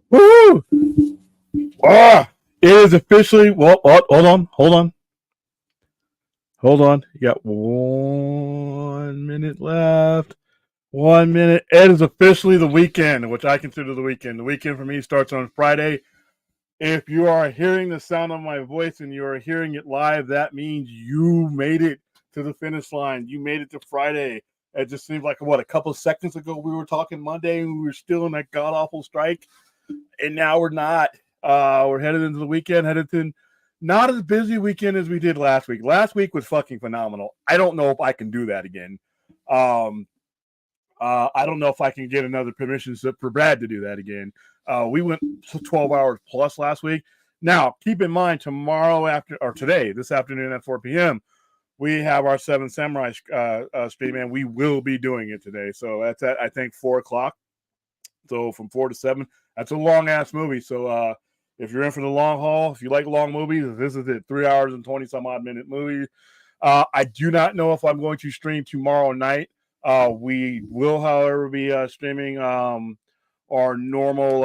Woo! Ah, it is officially. Well, hold on. You got 1 minute left. 1 minute. It is officially the weekend, which I consider the weekend. The weekend for me starts on Friday. If you are hearing the sound of my voice and you are hearing it live, that means you made it to the finish line. You made it to Friday. It just seems like a couple of seconds ago we were talking Monday and we were still in that god awful strike, and now we're not. We're headed into the weekend, headed to not as busy weekend as we did last week. Last week was fucking phenomenal. I don't know if I can do that again. I don't know if I can get another permission slip for Brad to do that again. We went 12 hours plus last week. Now, keep in mind, this afternoon at 4 p.m., we have our Seven Samurai stream, and we will be doing it today. So that's at, I think, 4 o'clock. So from 4 to 7, that's a long ass movie. So if you're in for the long haul, if you like long movies, this is it. 3 hours and 20 some odd minute movie. I do not know if I'm going to stream tomorrow night. We will, however, be streaming our normal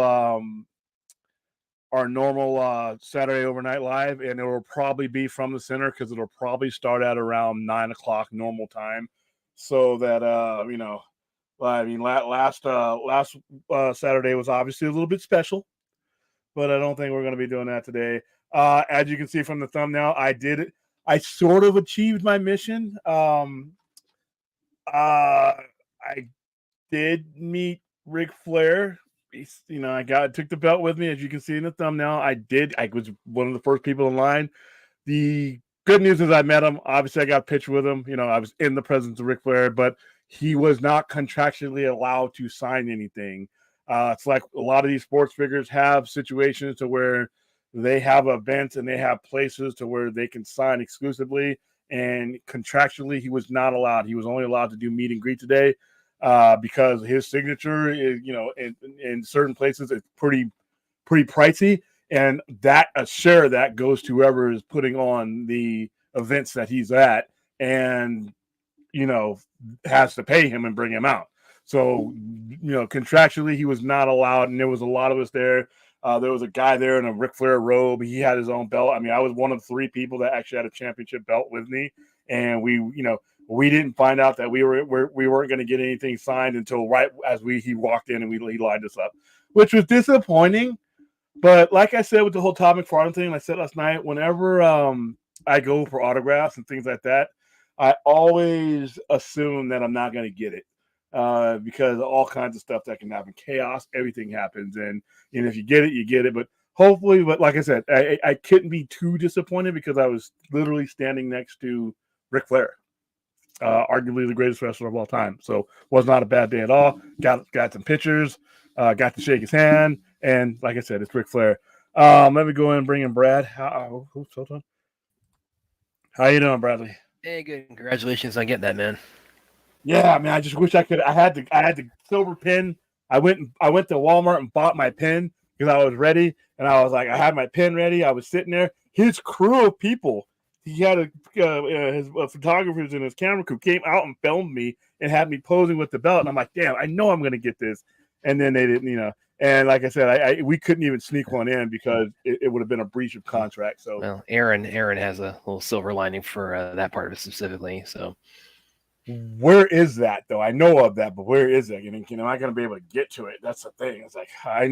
Saturday overnight live, and it will probably be from the center because it'll probably start at around 9 o'clock normal time, so that I mean, last Saturday was obviously a little bit special, but I don't think we're going to be doing that today. As you can see from the thumbnail, I did it. I sort of achieved my mission. I did meet Ric Flair. I took the belt with me, as you can see in the thumbnail. I was one of the first people in line. The good news is I met him. Obviously, I got a picture with him. I was in the presence of Ric Flair, but he was not contractually allowed to sign anything. It's like a lot of these sports figures have situations to where they have events and they have places to where they can sign exclusively. And contractually, he was not allowed. He was only allowed to do meet and greet today because his signature is, in certain places, it's pretty pricey. And that a share of that goes to whoever is putting on the events that he's at, and has to pay him and bring him out. So contractually he was not allowed, and there was a lot of us there. There was a guy there in a Ric Flair robe. He had his own belt. I mean, I was one of 3 people that actually had a championship belt with me, and we didn't find out that we weren't going to get anything signed until right as he walked in and he lined us up, which was disappointing. But like I said with the whole Todd McFarlane thing, I said last night, whenever I go for autographs and things like that, I always assume that I'm not going to get it because of all kinds of stuff that can happen. Chaos, everything happens. And if you get it, you get it. But hopefully, but like I said, I couldn't be too disappointed because I was literally standing next to Ric Flair, arguably the greatest wrestler of all time. So was not a bad day at all. Got some pictures, got to shake his hand. And like I said, it's Ric Flair. Let me go in and bring in Brad. Hold on. How you doing, Bradley? Hey, good. Congratulations on getting that, man. Yeah, I mean, I just wish I could. I had the silver pin. I went to Walmart and bought my pin because I was ready, and I was like, I had my pin ready. I was sitting there. His crew of people, he had his photographers and his camera crew came out and filmed me and had me posing with the belt. And I'm like, damn, I know I'm going to get this. And then they didn't, And like I said, we couldn't even sneak one in because it would have been a breach of contract. So, well, Aaron has a little silver lining for that part of it specifically. So, where is that though? I know of that, but where is it? Am I going to be able to get to it? That's the thing. It's like I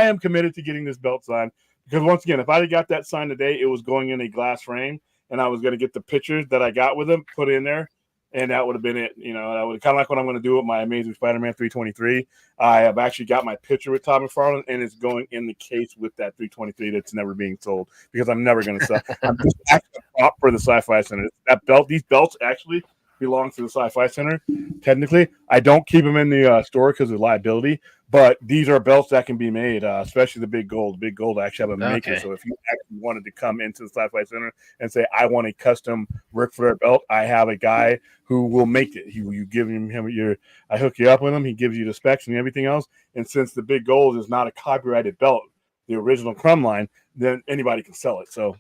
am committed to getting this belt signed because once again, if I had got that signed today, it was going in a glass frame, and I was going to get the pictures that I got with him put in there. And that would have been it. That would kind of like what I'm going to do with my Amazing Spider-Man 323. I have actually got my picture with Todd McFarlane, and it's going in the case with that 323 that's never being sold because I'm never going to sell. I'm just actually a prop for the Sci-Fi Center. That belt, these belts actually belong to the Sci-Fi Center. Technically, I don't keep them in the store because of liability, but these are belts that can be made, especially the Big Gold. Big Gold actually have a maker. Okay. So if you actually wanted to come into the Sci-Fi Center and say, I want a custom Ric Flair belt, I have a guy who will make it. You give him I hook you up with him. He gives you the specs and everything else. And since the Big Gold is not a copyrighted belt, the original Crumb line, then anybody can sell it. So,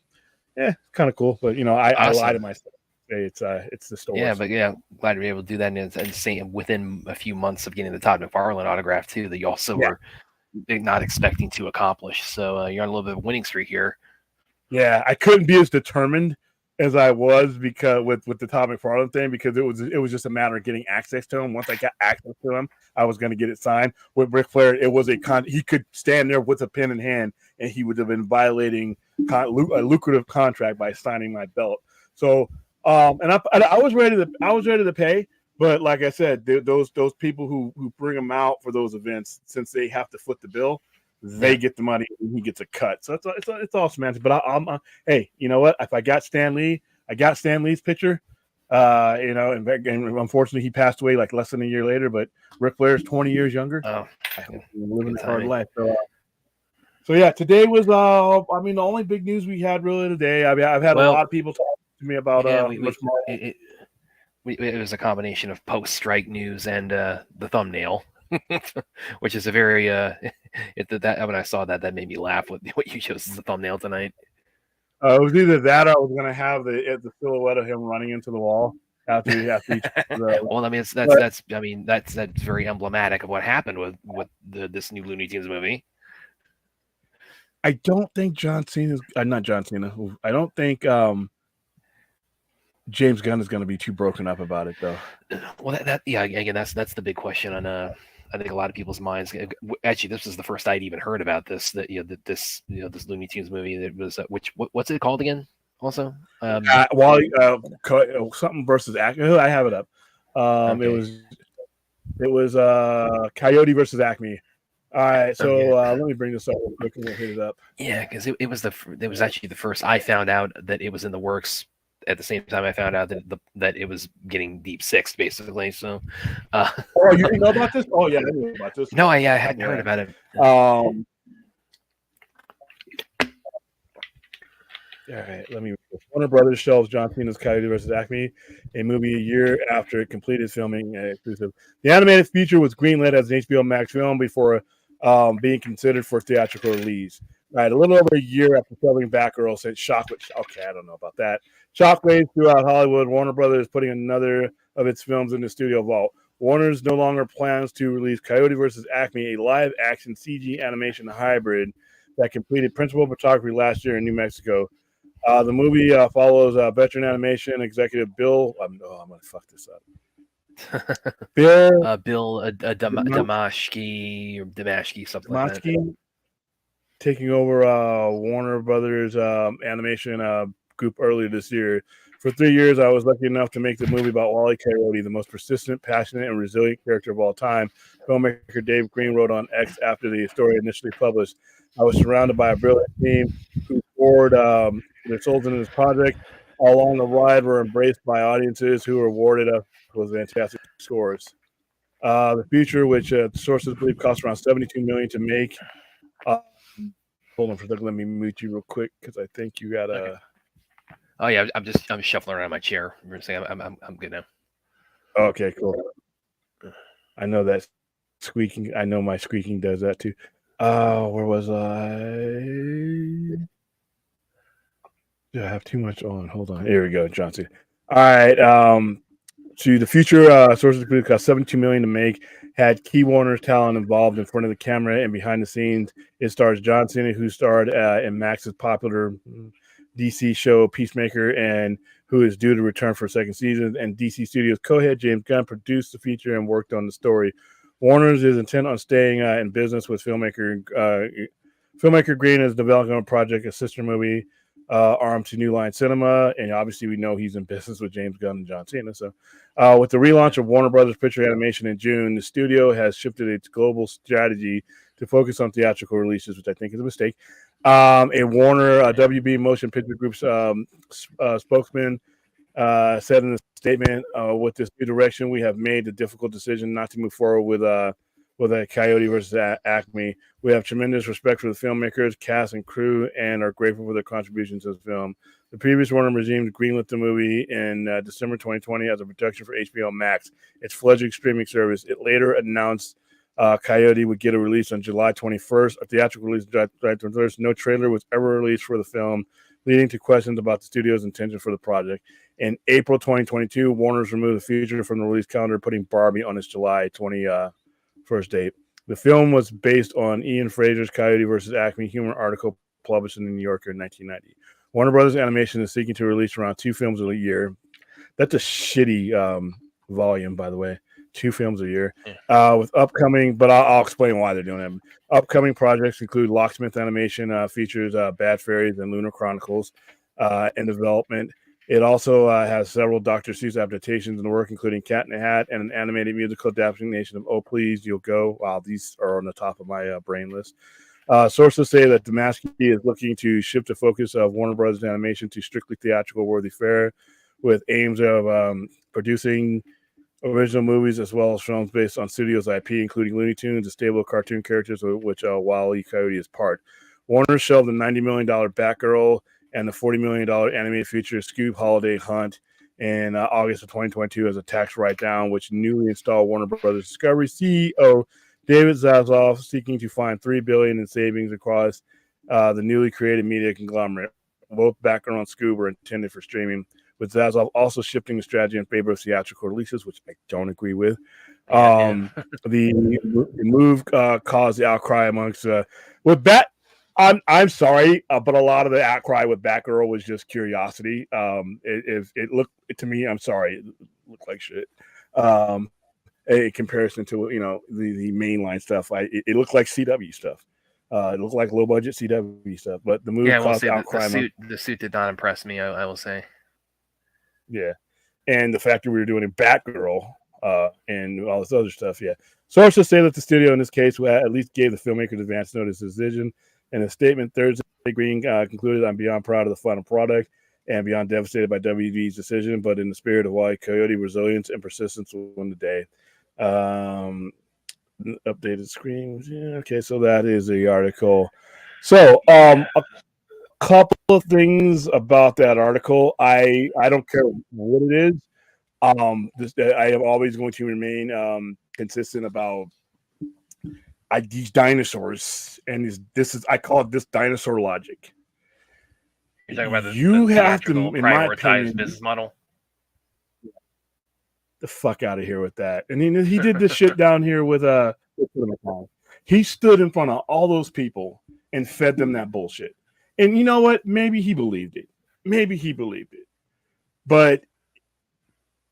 kind of cool. But I lie to myself. It's the store. Yeah, but glad to be able to do that and within a few months of getting the Todd McFarlane autograph too. That you also were not expecting to accomplish. So you're on a little bit of a winning streak here. Yeah, I couldn't be as determined as I was because with the Todd McFarlane thing, because it was just a matter of getting access to him. Once I got access to him, I was going to get it signed. With Ric Flair, it was he could stand there with a pen in hand, and he would have been violating a lucrative contract by signing my belt. So, and I was ready to pay, but like I said, those people who bring him out for those events, since they have to foot the bill, they get the money and he gets a cut. So it's all semantic. But I'm hey, you know what? If I got Stan Lee, I got Stan Lee's picture. And unfortunately he passed away like less than a year later. But Ric Flair is 20 years younger. Oh, living a hard life. So yeah, today was the only big news we had really today. I mean, I've had a lot of people talk to me about it was a combination of post-strike news and the thumbnail. Which is a very when I saw that made me laugh with what you chose as the thumbnail tonight. It was either that or I was going to have the silhouette of him running into the wall after each. Well, I mean, that's very emblematic of what happened with this new Looney Tunes movie. I don't think not John Cena. I don't think James Gunn is going to be too broken up about it, though. Well, again, that's the big question on I think a lot of people's minds. Actually, this is the first I'd even heard about this. This Looney Tunes movie that was what's it called again? Also, Wally, something versus Acme. I have it up. Okay. It was Coyote versus Acme. All right, so let me bring this up real quick and we'll hit it up. Yeah, because it was actually the first I found out that it was in the works. At the same time, I found out that it was getting deep sixed, basically. So, oh, you didn't know about this? Oh, yeah, I knew about this. No, I hadn't heard about it. All right, let me. Warner Brothers shelves John Cena's Coyote vs. Acme, a movie a year after it completed filming exclusive. The animated feature was greenlit as an HBO Max film before being considered for theatrical release. Right, a little over a year after filming Batgirl sent shockwaves. Okay, I don't know about that. Shockwaves throughout Hollywood. Warner Brothers putting another of its films in the studio vault. Warner's no longer plans to release Coyote vs. Acme, a live-action CG animation hybrid that completed principal photography last year in New Mexico. The movie follows veteran animation executive Bill. I'm going to fuck this up. Bill Damashki or Damashki, something like that. Taking over Warner Brothers animation group earlier this year. For 3 years, I was lucky enough to make the movie about Wally Coyote, the most persistent, passionate, and resilient character of all time. Filmmaker Dave Green wrote on X after the story initially published. I was surrounded by a brilliant team who poured their souls into this project. All along the ride were embraced by audiences who rewarded us with fantastic scores. The feature, which sources believe cost around $72 million to make. Hold on for a second. Let me mute you real quick because I think you got a. Okay. Oh yeah, I'm shuffling around my chair. I'm good now. Okay, cool. I know that squeaking. I know my squeaking does that too. Where was I? Do I have too much on? Hold on. Here we go, Johnson. All right. So the future sources believe cost $72 million to make. Had key Warner talent involved in front of the camera and behind the scenes. It stars John Cena, who starred in Max's popular DC show Peacemaker, and who is due to return for a second season. And DC Studios co-head James Gunn produced the feature and worked on the story. Warner's is intent on staying in business with filmmaker Green is developing a project, a sister movie, armed to New Line Cinema, and obviously we know he's in business with James Gunn and John Cena. So, with the relaunch of Warner Brothers Picture Animation in June, the studio has shifted its global strategy to focus on theatrical releases, which I think is a mistake. A Warner WB Motion Picture Group's spokesman said in a statement, with this new direction, we have made the difficult decision not to move forward with a Coyote versus Acme. We have tremendous respect for the filmmakers, cast, and crew, and are grateful for their contributions to the film. The previous Warner regime greenlit the movie in December 2020 as a production for HBO Max, its fledgling streaming service. It later announced Coyote would get a release on July 21st, a theatrical release on July 21st. No trailer was ever released for the film, leading to questions about the studio's intention for the project. In April 2022, Warner's removed the feature from the release calendar, putting Barbie on its July 21st date. The film was based on Ian Fraser's Coyote versus Acme humor article published in the New Yorker in 1990. Warner Brothers Animation is seeking to release around 2 films a year. That's a shitty volume, by the way. 2 films a year. With upcoming, but I'll explain why they're doing it. Upcoming projects include Locksmith Animation, features Bad Fairies and Lunar Chronicles in development. It also has several Dr. Seuss adaptations in the work, including Cat in the Hat and an animated musical adaptation of Oh Please, You'll Go. Wow, these are on the top of my brain list. Sources say that Damaski is looking to shift the focus of Warner Brothers Animation to strictly theatrical worthy fare, with aims of producing original movies as well as films based on studios' IP, including Looney Tunes, a stable of cartoon characters, of which Wyle Coyote is part. Warner shelved the $90 million Batgirl and the $40 million animated feature Scoob Holiday Hunt in August of 2022 as a tax write-down, which newly installed Warner Brothers Discovery CEO David Zaslav seeking to find $3 billion in savings across the newly created media conglomerate. Both Batgirl and Scoob are intended for streaming, with Zaslav also shifting the strategy in favor of theatrical releases, which I don't agree with. The move caused the outcry amongst with Bat. I'm sorry, but a lot of the outcry with Batgirl was just curiosity. It looked to me, I'm sorry, it looked like shit. A comparison to the mainline stuff, it looked like CW stuff. It looked like low budget CW stuff. But the move caused outcry. The suit did not impress me. I will say. Yeah, and the fact that we were doing a Batgirl and all this other stuff. Yeah, sources say that the studio in this case at least gave the filmmakers advance notice of decision. In a statement Thursday, Green concluded, "I'm beyond proud of the final product and beyond devastated by WB's decision, but in the spirit of Wyle Coyote, resilience and persistence will win the day." Updated screens. Yeah, okay, so that is the article. So, a couple of things about that article. I don't care what it is. I am always going to remain consistent about these dinosaurs, and this is I call it this dinosaur logic. You're talking about you have to, in my opinion, business model. The fuck out of here with that. And he did this shit down here with he stood in front of all those people and fed them that bullshit. And you know what? Maybe he believed it. But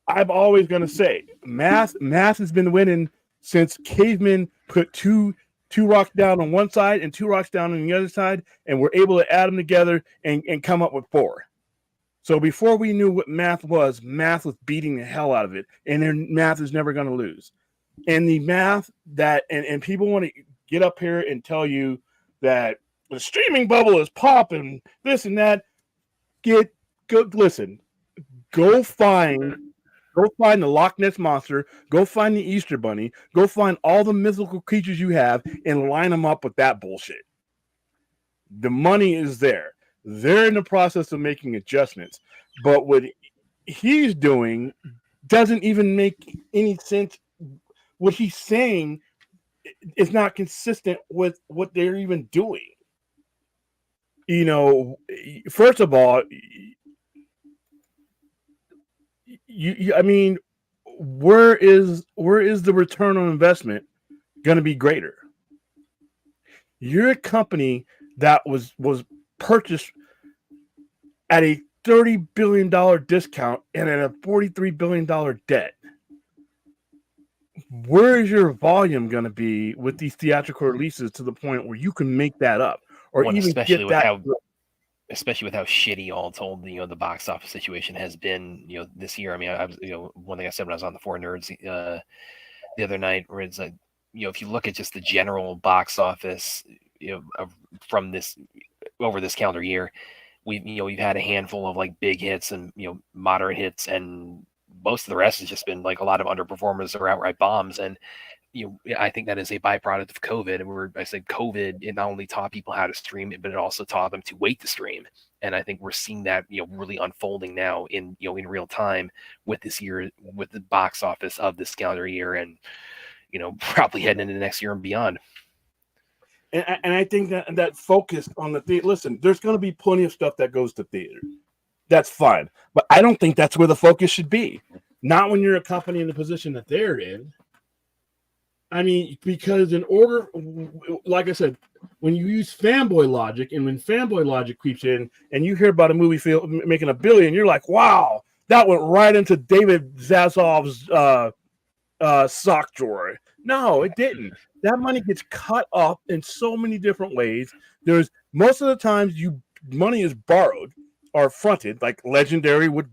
I'm always gonna say math has been winning since cavemen put two rocks down on one side and 2 rocks down on the other side, and we're able to add them together and come up with 4. So before we knew what math was beating the hell out of it, and then math is never going to lose. And the math that, and people want to get up here and tell you that the streaming bubble is popping, this and that. Listen, go find the Loch Ness Monster, go find the Easter Bunny, go find all the mythical creatures you have and line them up with that bullshit. The money is there. They're in the process of making adjustments, but what he's doing doesn't even make any sense. What he's saying is not consistent with what they're even doing. First of all, I mean, where is the return on investment going to be greater? You're a company that was purchased at a $30 billion discount and at a $43 billion debt. Where is your volume going to be with these theatrical releases to the point where you can make that up, or even especially get that? Especially with how shitty all told the box office situation has been this year. I mean, I was one thing I said when I was on the Four Nerds the other night, where it's like if you look at just the general box office from this over this calendar year, we've had a handful of like big hits and moderate hits, and most of the rest has just been like a lot of underperformers or outright bombs. And I think that is a byproduct of COVID. And I said COVID, it not only taught people how to stream it, but it also taught them to wait to stream. And I think we're seeing that really unfolding now in in real time with this year, with the box office of this calendar year, and probably heading into the next year and beyond. And I think that focused on the theater. Listen, there's going to be plenty of stuff that goes to theater. That's fine. But I don't think that's where the focus should be. Not when you're a company in the position that they're in. I mean, because in order, like I said, when you use fanboy logic, and when fanboy logic creeps in, and you hear about a movie making $1 billion, you're like, wow, that went right into David Zaslav's sock drawer. No, it didn't. That money gets cut off in so many different ways. There's most of the times money is borrowed or fronted. Like Legendary would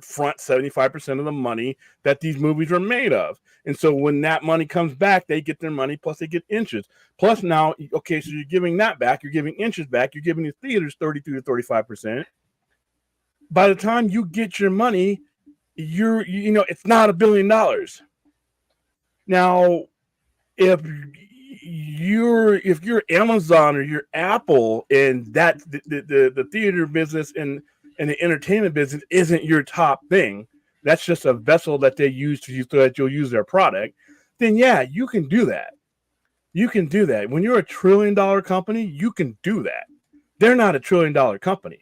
front 75% of the money that these movies are made of. And so when that money comes back, they get their money plus they get interest. Plus now, okay, so you're giving that back, you're giving interest back, you're giving the theaters 33 to 35%. By the time you get your money, it's not $1 billion. Now, if you're Amazon or you're Apple, and that the theater business and the entertainment business isn't your top thing, that's just a vessel that they use so that you'll use their product, then yeah, you can do that. You can do that. When you're $1 trillion company, you can do that. They're not $1 trillion company.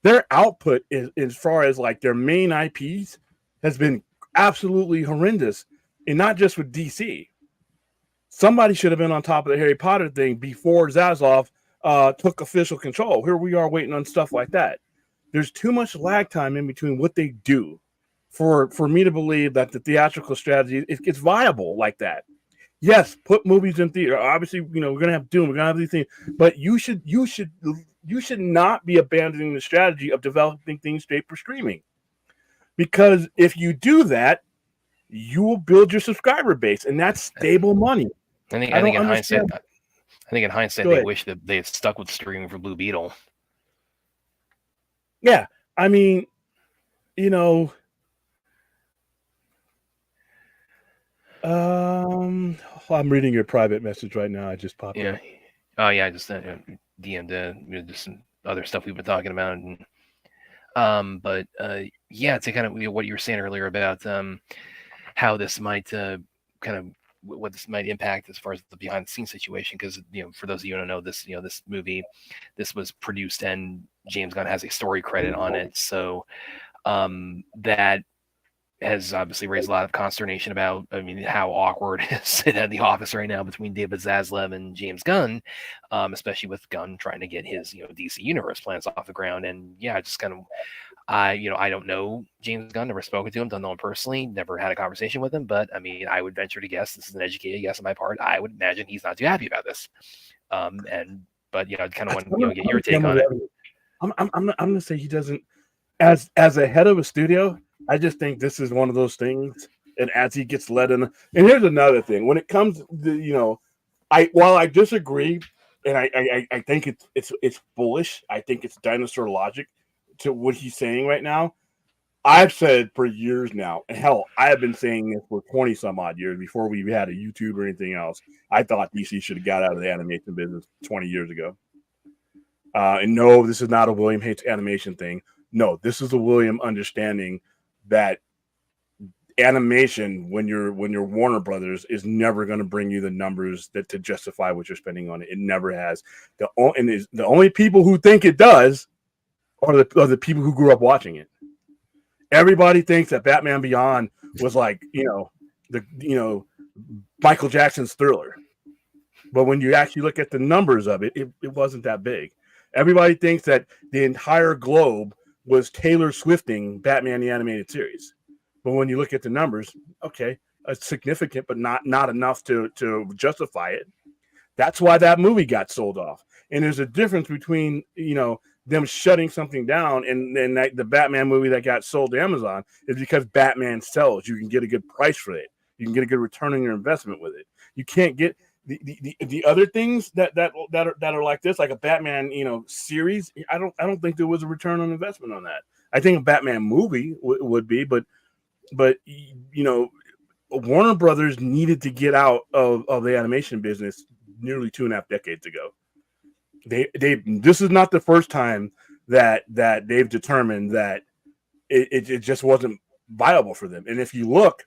Their output is, as far as like their main IPs, has been absolutely horrendous, and not just with DC. Somebody should have been on top of the Harry Potter thing before Zaslav took official control. Here we are waiting on stuff like that. There's too much lag time in between what they do for me to believe that the theatrical strategy it's viable like that. Yes, put movies in theater. Obviously, we're gonna have Doom, we're gonna have these things, but you should not be abandoning the strategy of developing things straight for streaming. Because if you do that, you will build your subscriber base, and that's stable money. I think in hindsight, they wish that they had stuck with streaming for Blue Beetle. Yeah, I mean, I'm reading your private message right now. I just popped up. Oh yeah, I just DM'd just some other stuff we've been talking about, and yeah, to kind of what you were saying earlier about how this might what this might impact as far as the behind the scenes situation, because for those of you who don't know this, this movie, this was produced and James Gunn has a story credit on it, so that has obviously raised a lot of consternation about, how awkward is it at the office right now between David Zaslav and James Gunn, especially with Gunn trying to get his DC Universe plans off the ground. And yeah, just kind of I don't know James Gunn, never spoken to him, don't know him personally, never had a conversation with him, but I would venture to guess, this is an educated guess on my part, I would imagine he's not too happy about this. But I kind of want to get your take on it. I'm gonna say he doesn't, as a head of a studio, I just think this is one of those things. And as he gets led in, and here's another thing, when it comes to while I disagree, and I think it's bullish, I think it's dinosaur logic to what he's saying right now. I've said for years now, and hell, I have been saying this for 20 some odd years before we had a YouTube or anything else. I thought DC should have got out of the animation business 20 years ago. And no, this is not a William hates animation thing. No, this is a William understanding that animation, when you're Warner Brothers, is never going to bring you the numbers that to justify what you're spending on it. It never has. The only people who think it does are the people who grew up watching it. Everybody thinks that Batman Beyond was like Michael Jackson's Thriller, but when you actually look at the numbers of it, it wasn't that big. Everybody thinks that the entire globe was Taylor Swifting Batman the Animated Series, but when you look at the numbers, okay, it's significant, but not enough to justify it. That's why that movie got sold off. And there's a difference between them shutting something down and then the Batman movie that got sold to Amazon is because Batman sells. You can get a good price for it. You can get a good return on your investment with it. You can't get the other things that are like this, like a Batman series. I don't think there was a return on investment on that. I think a Batman movie would be, but Warner Brothers needed to get out of the animation business nearly 2.5 decades ago. This is not the first time that they've determined that it just wasn't viable for them. And if you look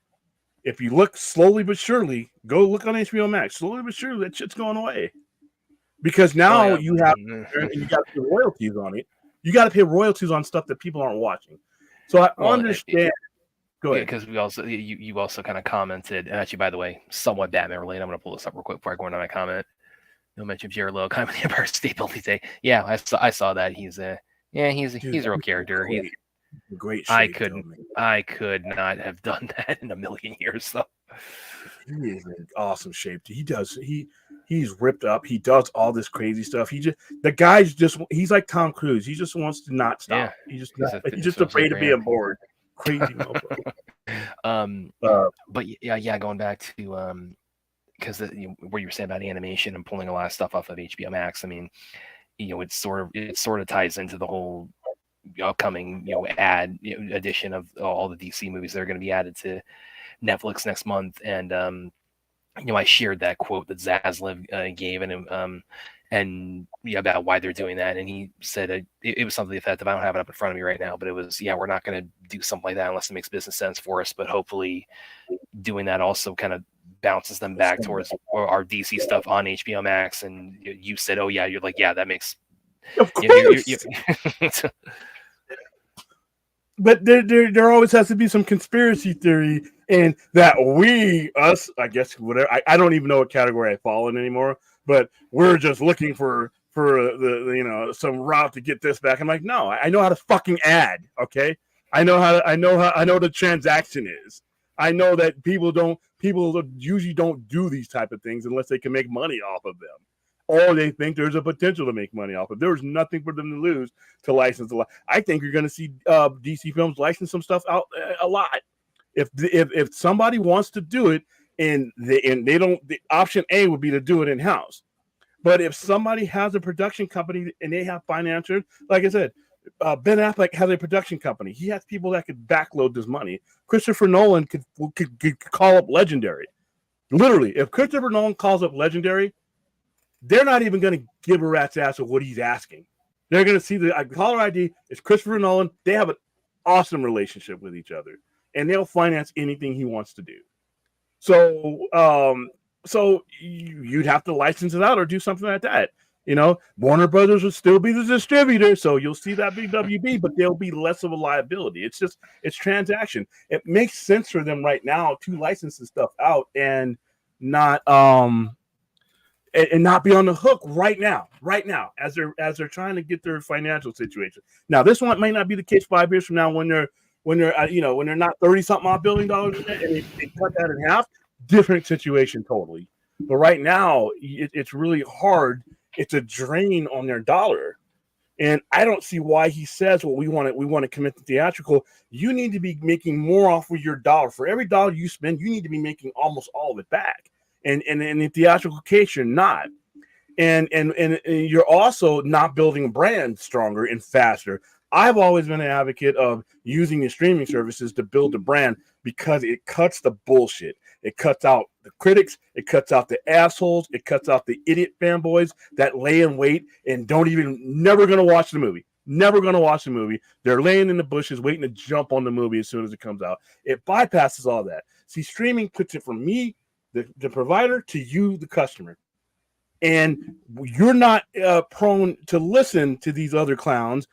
slowly but surely, go look on HBO Max. Slowly but surely, that shit's going away because now you got to pay royalties on it. You got to pay royalties on stuff that people aren't watching. So I understand. Go ahead. Because we also you also kind of commented, and actually, by the way, somewhat Batman related. I'm going to pull this up real quick before I go into my comment. No mention of Jared Leto kind of the Empire State Building day. Yeah, I saw that. He's a real character. Great shape, I could not have done that in a million years. So he is in awesome shape. He's ripped up. He does all this crazy stuff. He's like Tom Cruise. He just wants to not stop. Yeah, He's just afraid to be on board. Crazy mofo. But yeah, going back to because what you were saying about animation and pulling a lot of stuff off of HBO Max. I mean, it sort of ties into the whole upcoming edition of all the DC movies that are going to be added to Netflix next month. And I shared that quote that Zaslav gave and about why they're doing that, and he said it was something to the effect of, I don't have it up in front of me right now, but it was, we're not going to do something like that unless it makes business sense for us, but hopefully doing that also kind of bounces them back towards our DC stuff on HBO Max. And you said, oh yeah, you're like, yeah, that makes, of course. But there always has to be some conspiracy theory, and that I guess, whatever. I don't even know what category I fall in anymore. But we're just looking for the some route to get this back. I'm like, no, I know how to fucking add. Okay, I know the transaction is. I know that people usually don't do these type of things unless they can make money off of them, or they think there's a potential to make money off of. There's nothing for them to lose to license a lot. I think you're going to see DC Films license some stuff out a lot. If somebody wants to do it, and they don't, the option A would be to do it in house. But if somebody has a production company and they have financiers, like I said, Ben Affleck has a production company. He has people that could backload this money. Christopher Nolan could call up Legendary. Literally, if Christopher Nolan calls up Legendary, they're not even going to give a rat's ass of what he's asking. They're going to see the caller ID is Christopher Nolan. They have an awesome relationship with each other, and they'll finance anything he wants to do. So you'd have to license it out or do something like that. Warner Brothers would still be the distributor, so you'll see that be WB, but there'll be less of a liability. It's transaction. It makes sense for them right now to license this stuff out and not and not be on the hook right now, as they're trying to get their financial situation. Now, this one might not be the case 5 years from now when they're not $30-something billion and they cut that in half. Different situation totally. But right now, it's really hard. It's a drain on their dollar, and I don't see why he says, "Well, we want to commit to theatrical." You need to be making more off of your dollar. For every dollar you spend, you need to be making almost all of it back. And in the theatrical case, you're not. And you're also not building a brand stronger and faster. I've always been an advocate of using the streaming services to build a brand because it cuts the bullshit. It cuts out the critics. It cuts out the assholes. It cuts out the idiot fanboys that lay in wait and never going to watch the movie. Never going to watch the movie. They're laying in the bushes waiting to jump on the movie as soon as it comes out. It bypasses all that. See, streaming puts it from me, the provider, to you, the customer. And you're not prone to listen to these other clowns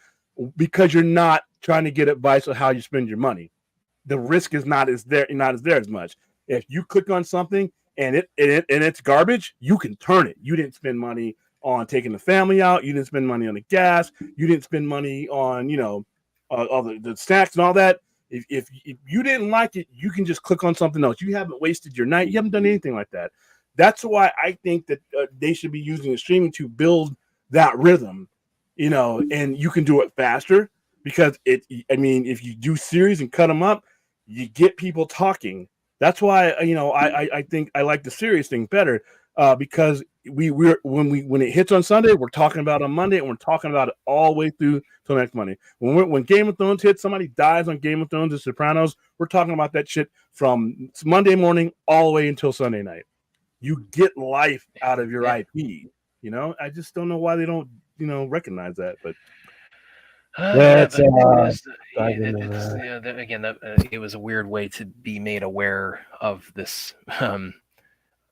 because you're not trying to get advice on how you spend your money. The risk is not as there as much. If you click on something and it's garbage, you can turn it. You didn't spend money on taking the family out. You didn't spend money on the gas. You didn't spend money on all the snacks and all that. If you didn't like it, you can just click on something else. You haven't wasted your night. You haven't done anything like that. That's why I think that they should be using the streaming to build that rhythm, and you can do it faster because if you do series and cut them up, you get people talking. That's why, I think I like the series thing better because when it hits on Sunday, we're talking about it on Monday, and we're talking about it all the way through till next Monday. When Game of Thrones hits, somebody dies on Game of Thrones or Sopranos, we're talking about that shit from Monday morning all the way until Sunday night. You get life out of your IP. I just don't know why they don't, recognize that. But it was a weird way to be made aware of this. I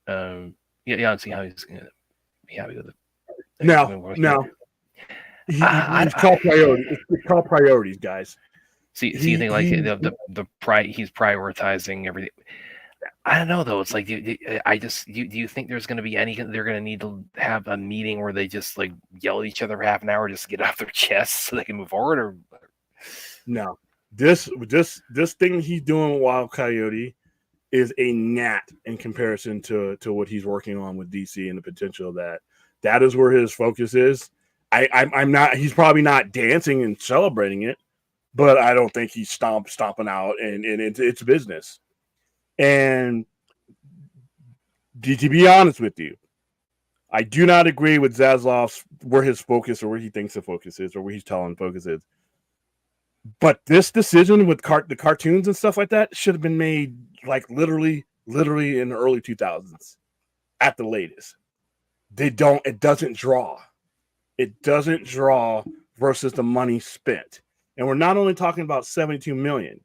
don't see how he's going to be happy with it. No. It's called priorities. It's called priorities, guys. So you think like he's prioritizing everything. I don't know though. It's like do you think there's going to be any? They're going to need to have a meeting where they just like yell at each other for half an hour just to get off their chests so they can move forward? Or no, this thing he's doing with Wild Coyote is a gnat in comparison to what he's working on with DC and the potential that is where his focus is. I'm not. He's probably not dancing and celebrating it, but I don't think he's stomping out and it's business. And to be honest with you, I do not agree with Zaslav's where his focus or where he thinks the focus is or where he's telling focus is. But this decision with the cartoons and stuff like that should have been made like literally in the early 2000s at the latest. It doesn't draw. It doesn't draw versus the money spent. And we're not only talking about 72 million.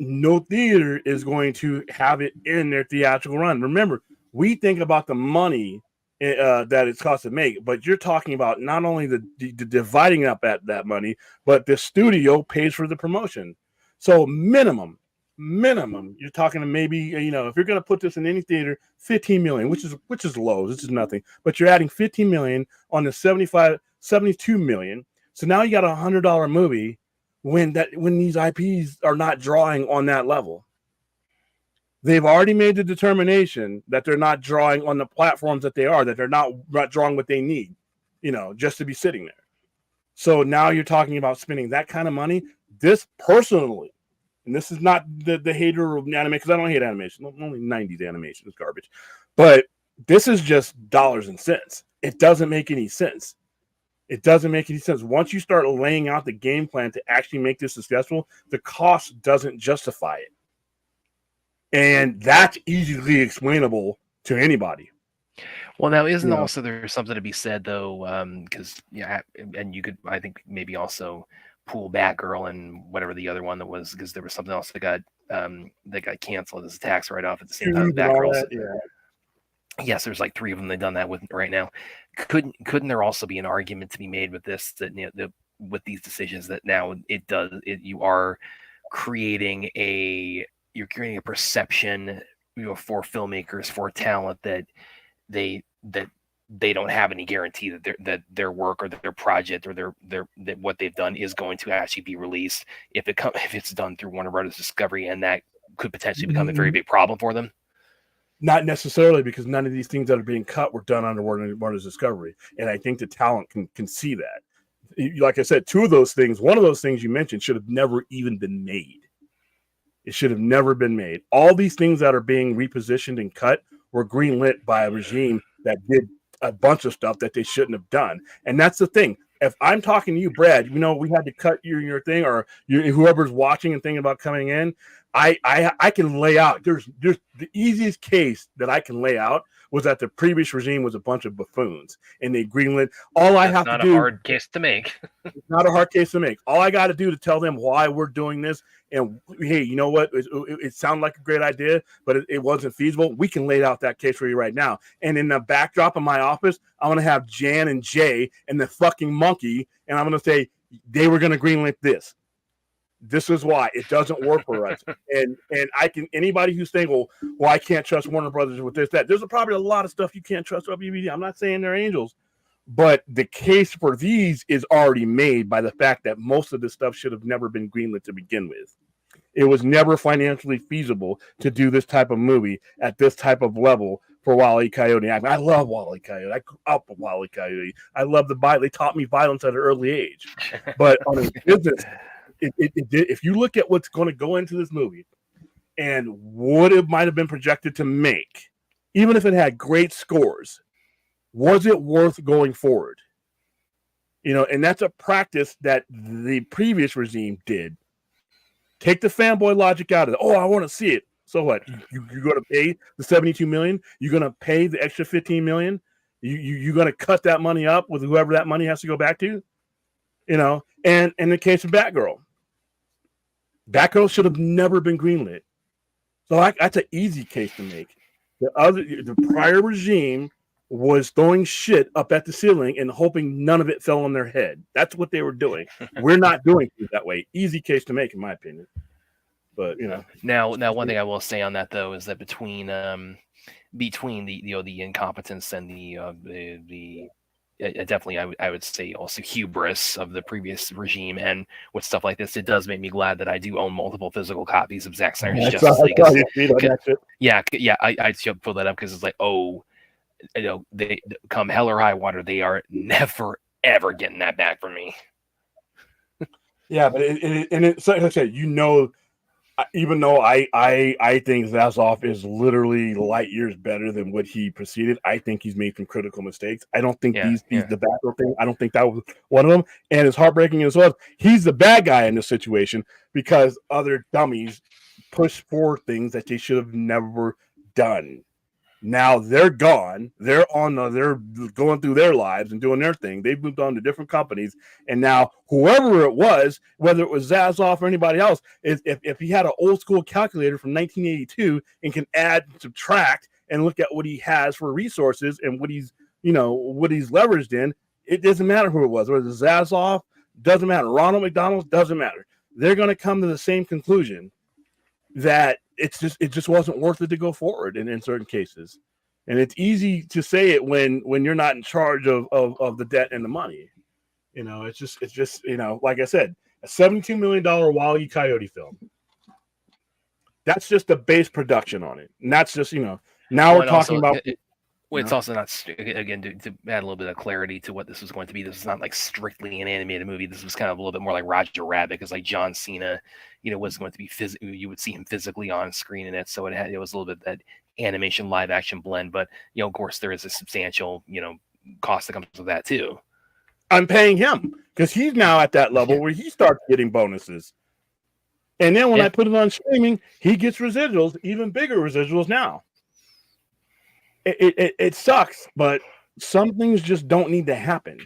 No theater is going to have it in their theatrical run. Remember, we think about the money that it's cost to make, but you're talking about not only the dividing up that money, but the studio pays for the promotion. So minimum, you're talking to maybe, if you're going to put this in any theater, 15 million, which is low. This is nothing, but you're adding 15 million on the 72 million. So now you got $100 movie when these IPs are not drawing on that level. They've already made the determination that they're not drawing on the platforms that they're not drawing what they need, just to be sitting there. So now you're talking about spending that kind of money. This personally, and this is not the hater of anime, because I don't hate animation. Only 90s animation is garbage. But this is just dollars and cents. It doesn't make any sense. It doesn't make any sense. Once you start laying out the game plan to actually make this successful, the cost doesn't justify it. And that's easily explainable to anybody. Well, now isn't also there's something to be said though, because and you could, I think, maybe also pool Batgirl and whatever the other one that was, because there was something else that got canceled as a tax write-off at the same time. Batgirl. Yes, there's like 3 of them they've done that with right now. Couldn't there also be an argument to be made with this that with these decisions that now you are creating a perception for filmmakers, for talent, that they don't have any guarantee that their work or their project or that what they've done is going to actually be released if it's done through Warner Brothers Discovery, and that could potentially become a very big problem for them. Not necessarily, because none of these things that are being cut were done under Warner's Discovery, and I think the talent can see that. Like I said, one of those things you mentioned should have never even been made. It should have never been made. All these things that are being repositioned and cut were greenlit by a regime that did a bunch of stuff that they shouldn't have done. And that's the thing. If I'm talking to you, Brad, we had to cut your thing, or whoever's watching and thinking about coming in, I can lay out. There's the easiest case that I can lay out was that the previous regime was a bunch of buffoons and they greenlit. That's not a hard case to make. It's not a hard case to make. All I got to do to tell them why we're doing this, and hey, you know what? It sounded like a great idea, but it wasn't feasible. We can lay out that case for you right now. And in the backdrop of my office, I'm going to have Jan and Jay and the fucking monkey, and I'm going to say they were going to greenlit this. This is why it doesn't work for us. And anybody who's saying, well, I can't trust Warner Brothers with this, that. There's probably a lot of stuff you can't trust WBD. I'm not saying they're angels, but the case for these is already made by the fact that most of this stuff should have never been greenlit to begin with. It was never financially feasible to do this type of movie at this type of level for Wile E. Coyote. I love Wile E. Coyote. I grew up with Wile E. Coyote. I love they taught me violence at an early age. But on a business, if you look at what's going to go into this movie and what it might have been projected to make, even if it had great scores, was it worth going forward? And that's a practice that the previous regime did. Take the fanboy logic out of it. Oh, I want to see it. So what? You're going to pay the 72 million? You're going to pay the extra 15 million? You're going to cut that money up with whoever that money has to go back to? And in the case of Batgirl should have never been greenlit. So that's an easy case to make. The prior regime was throwing shit up at the ceiling and hoping none of it fell on their head. That's what they were doing. We're not doing it that way. Easy case to make, in my opinion. But now one thing I will say on that though is that between the the incompetence and the definitely I would say also hubris of the previous regime, and with stuff like this, it does make me glad that I do own multiple physical copies of Zack Snyder's Justice League. I just pull that up because it's like, oh, they come hell or high water, they are never ever getting that back from me. Yeah, but it's like I said, even though I think Zaslav is literally light years better than what he preceded, I think he's made some critical mistakes. I don't think he's the bad thing. I don't think that was one of them. And as heartbreaking as well, he's the bad guy in this situation because other dummies push for things that they should have never done. Now they're gone. They're going through their lives and doing their thing. They've moved on to different companies. And now whoever it was, whether it was Zaslav or anybody else, if he had an old school calculator from 1982 and can add, subtract, and look at what he has for resources and what he's leveraged in, it doesn't matter who it was. Whether it's Zaslav, doesn't matter. Ronald McDonald, doesn't matter. They're going to come to the same conclusion that it just wasn't worth it to go forward in certain cases. And it's easy to say it when you're not in charge of the debt and the money. It's just like I said, a $72 million Wyle Coyote film. That's just the base production on it. And that's just, now we're talking about it's also not, again, to add a little bit of clarity to what this was going to be. This is not like strictly an animated movie. This was kind of a little bit more like Roger Rabbit, because like John Cena, was going to be you would see him physically on screen in it. So it was a little bit that animation live action blend. But of course, there is a substantial cost that comes with that too. I'm paying him because he's now at that level where he starts getting bonuses. And then when I put it on streaming, he gets residuals, even bigger residuals now. It sucks, but some things just don't need to happen.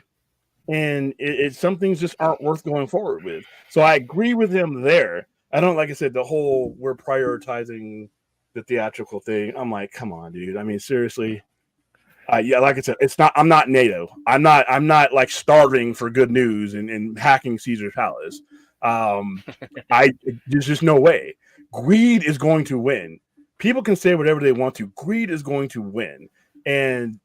And some things just aren't worth going forward with. So I agree with him there. I don't, like I said, the whole we're prioritizing the theatrical thing. I'm like, come on, dude. I mean, seriously. Like I said, I'm not NATO. I'm not like starving for good news and hacking Caesar's palace. There's just no way. Greed is going to win. People can say whatever they want to. Greed is going to win. And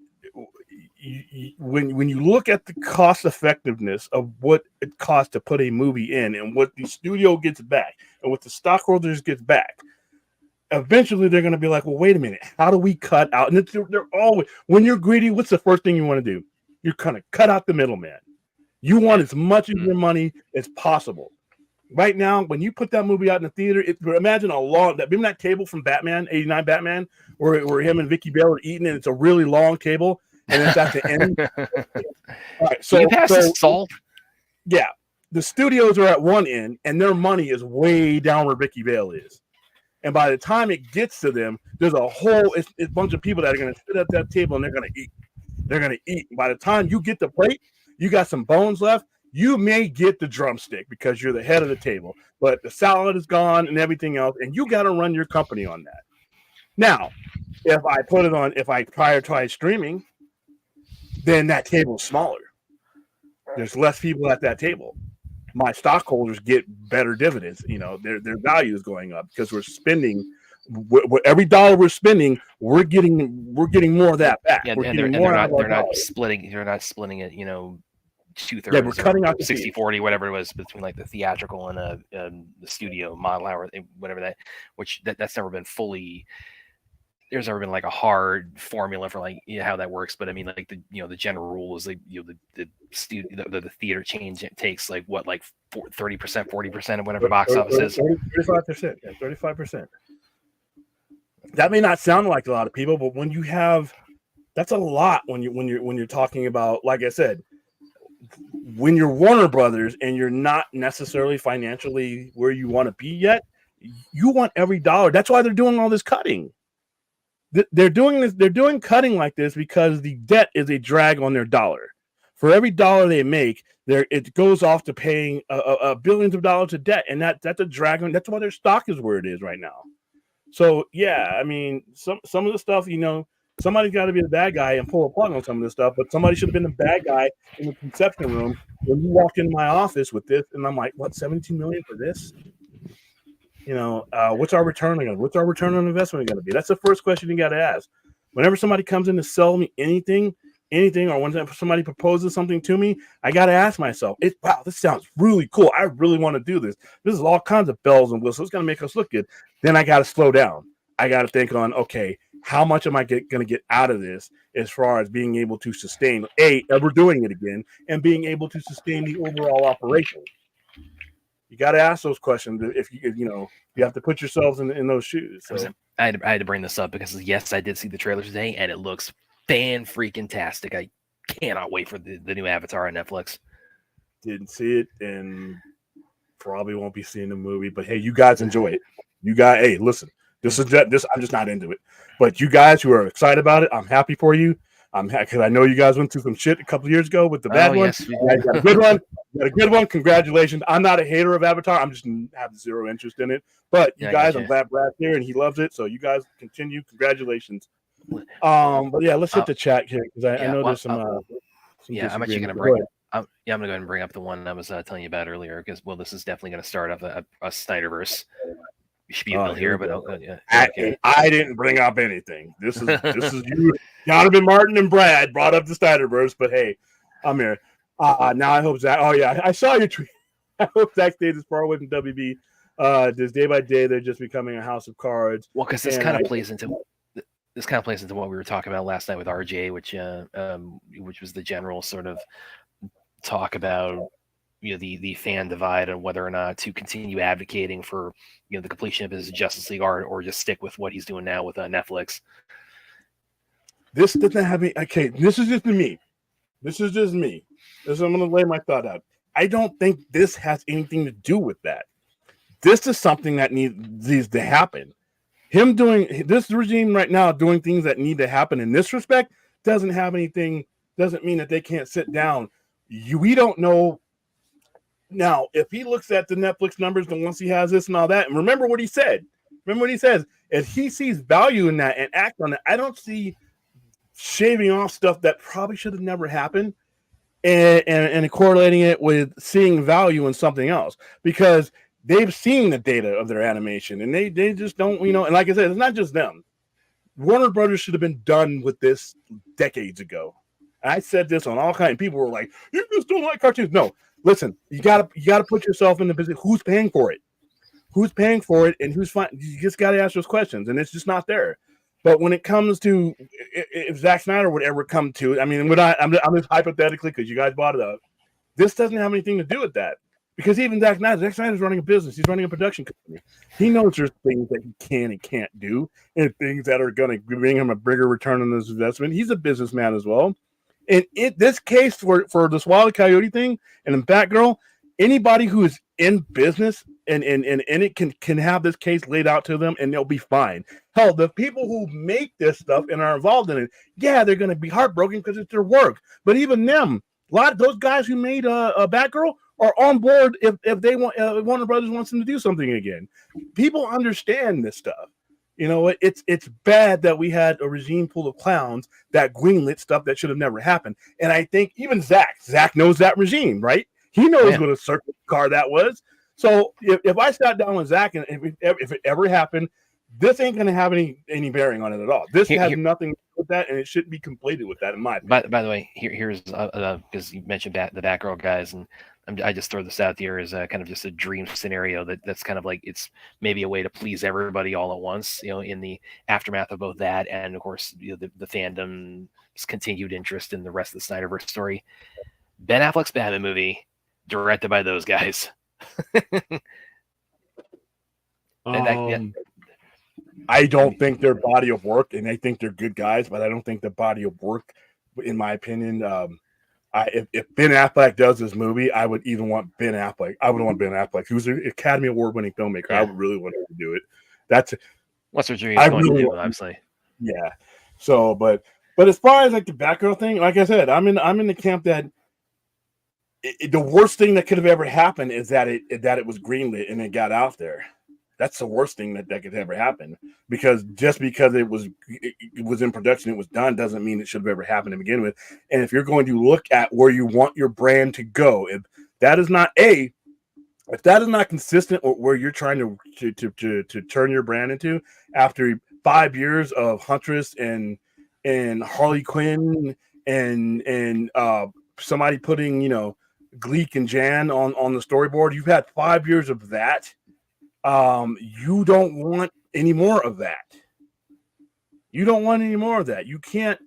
when you look at the cost effectiveness of what it costs to put a movie in and what the studio gets back and what the stockholders gets back, eventually they're going to be like, well, wait a minute. How do we cut out? And they're always, when you're greedy, what's the first thing you want to do? You're going to cut out the middleman. You want as much of your money as possible. Right now, when you put that movie out in the theater, imagine remember that table from Batman, 89 Batman, where him and Vicky Bale are eating, and it's a really long table, and it's at the end. All right, so you pass the salt. Yeah, the studios are at one end, and their money is way down where Vicky Bale is. And by the time it gets to them, there's a whole bunch of people that are going to sit at that table, and they're going to eat. They're going to eat. By the time you get the plate, you got some bones left. You may get the drumstick because you're the head of the table, but the salad is gone and everything else, and you got to run your company on that. Now, if I prioritize streaming, then that table's smaller. There's less people at that table. My stockholders get better dividends. Their value is going up because we're spending. Every dollar we're spending, we're getting more of that back. Yeah, they're not splitting it. 2/3. Yeah, we're cutting out 60-40, whatever it was, between like the theatrical and the studio model, or whatever that. Which that's never been fully. There's never been like a hard formula for like how that works, but I mean like the general rule is like the theater chain takes like what, like 30%, 40% of whatever box office is. 35%, 35%. That may not sound like a lot of people, but when you have, that's a lot when you're talking about, like I said, when you're Warner Brothers and you're not necessarily financially where you want to be yet, you want every dollar. That's why they're doing all this cutting. They're doing cutting like this because the debt is a drag on their dollar. For every dollar they make, it goes off to paying billions of dollars of debt, and that's a drag on. That's why their stock is where it is right now. So yeah, I mean, some of the stuff, Somebody's got to be the bad guy and pull a plug on some of this stuff. But somebody should have been the bad guy in the conception room when you walked into my office with this, and I'm like, what, 17 million for this? What's our return on investment going to be? That's the first question you got to ask. Whenever somebody comes in to sell me anything, or when somebody proposes something to me, I got to ask myself, wow, this sounds really cool. I really want to do this. This is all kinds of bells and whistles. It's going to make us look good. Then I got to slow down. I got to think on, okay, how much am I going to get out of this as far as being able to sustain, ever doing it again, and being able to sustain the overall operation. You got to ask those questions if you have to put yourselves in those shoes. So. I had to bring this up because yes, I did see the trailer today, and it looks fan-freaking-tastic. I cannot wait for the new Avatar on Netflix. Didn't see it, and probably won't be seeing the movie. But hey, you guys enjoy it. You guys, hey, listen, this. I'm just not into it. But you guys who are excited about it, I'm happy for you. I'm happy because I know you guys went through some shit a couple of years ago with the bad one. Yes, you got a good one. You got a good one. Congratulations. I'm not a hater of Avatar. I'm just have zero interest in it. But you guys, I'm glad Brad's here and he loves it. So you guys continue. Congratulations. But yeah, let's hit the chat here because I know there's some. I'm actually going to bring. I'm going to go ahead and bring up the one I was telling you about earlier because this is definitely going to start off a Snyderverse. You should be able to hear, but I didn't bring up anything. This is you. Jonathan Martin and Brad brought up the Snyderverse, but hey, I'm here. Now I hope Zach. Oh yeah, I saw your tweet. I hope Zach stays as far away from WB. Just day by day, they're just becoming a house of cards. Well, because this kind of plays into what we were talking about last night with RJ, which was the general sort of talk about the fan divide and whether or not to continue advocating for the completion of his Justice League art or just stick with what he's doing now with Netflix. This doesn't have me. Okay, this is just me. I'm going to lay my thought out. I don't think this has anything to do with that. This is something that needs to happen. Him doing this regime right now, doing things that need to happen in this respect, doesn't mean that they can't sit down. We don't know. Now, if he looks at the Netflix numbers and once he has this and all that, and remember what he said. If he sees value in that and act on it, I don't see shaving off stuff that probably should have never happened and correlating it with seeing value in something else because they've seen the data of their animation and they just don't, and like I said, it's not just them. Warner Brothers should have been done with this decades ago. I said this on all kinds of people were like, you just don't like cartoons. No, listen, you gotta put yourself in the business. Who's paying for it? And who's fine? You just got to ask those questions, and it's just not there. But when it comes to if Zack Snyder would ever come to, I'm just hypothetically because you guys brought it up. This doesn't have anything to do with that because even Zack Snyder's running a business. He's running a production company. He knows there's things that he can and can't do, and things that are going to bring him a bigger return on his investment. He's a businessman as well. And in this case, for this Wyle Coyote thing and the Batgirl, anybody who is in business and it can have this case laid out to them and they'll be fine. Hell, the people who make this stuff and are involved in it, yeah, they're going to be heartbroken because it's their work. But even them, a lot of those guys who made a Batgirl are on board if they want Warner Brothers wants them to do something again. People understand this stuff. It's bad that we had a regime full of clowns that greenlit stuff that should have never happened. And I think even Zach knows that regime, right? He knows what a circus car that was. So if I sat down with Zach and if it ever happened, this ain't going to have any bearing on it at all. This has nothing to do with that, and it shouldn't be completed with that in my opinion. By the way, here's because you mentioned the Batgirl guys, and I just throw this out there as kind of just a dream scenario that's kind of like it's maybe a way to please everybody all at once, in the aftermath of both that and of course the fandom's continued interest in the rest of the Snyderverse story. Ben Affleck's Batman movie, directed by those guys. I don't think their body of work, and I think they're good guys, but I don't think the body of work, in my opinion, if Ben Affleck does this movie, I would even want Ben Affleck. I would want Ben Affleck, who's an Academy Award-winning filmmaker. Yeah. I would really want him to do it. What's what you're going to do, obviously. Yeah. So, but as far as like the Batgirl thing, like I said, I'm in the camp that the worst thing that could have ever happened is that it was greenlit and it got out there. That's the worst thing that could ever happen, because just because it was in production, it was done, doesn't mean it should have ever happened to begin with. And if you're going to look at where you want your brand to go, if that is not consistent with where you're trying to turn your brand into, after 5 years of Huntress and Harley Quinn and somebody putting, Gleek and Jan on the storyboard, you've had 5 years of that. You don't want any more of that. You don't want any more of that. You can't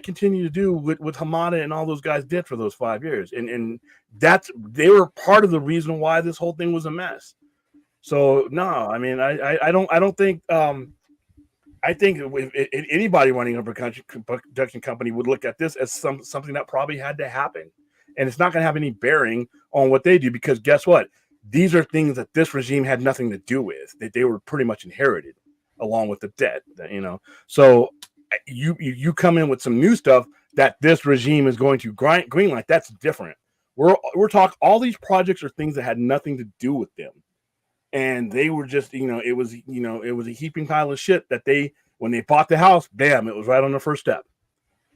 continue to do what Hamada and all those guys did for those 5 years. And they were part of the reason why this whole thing was a mess. So no, I mean, I don't think, I think if anybody running a production company would look at this as something that probably had to happen. And it's not going to have any bearing on what they do, because guess what? These are things that this regime had nothing to do with, that they were pretty much inherited along with the debt, So you come in with some new stuff that this regime is going to greenlight. That's different. We're talking, all these projects are things that had nothing to do with them. And they were just, it was a heaping pile of shit that when they bought the house, bam, it was right on the first step.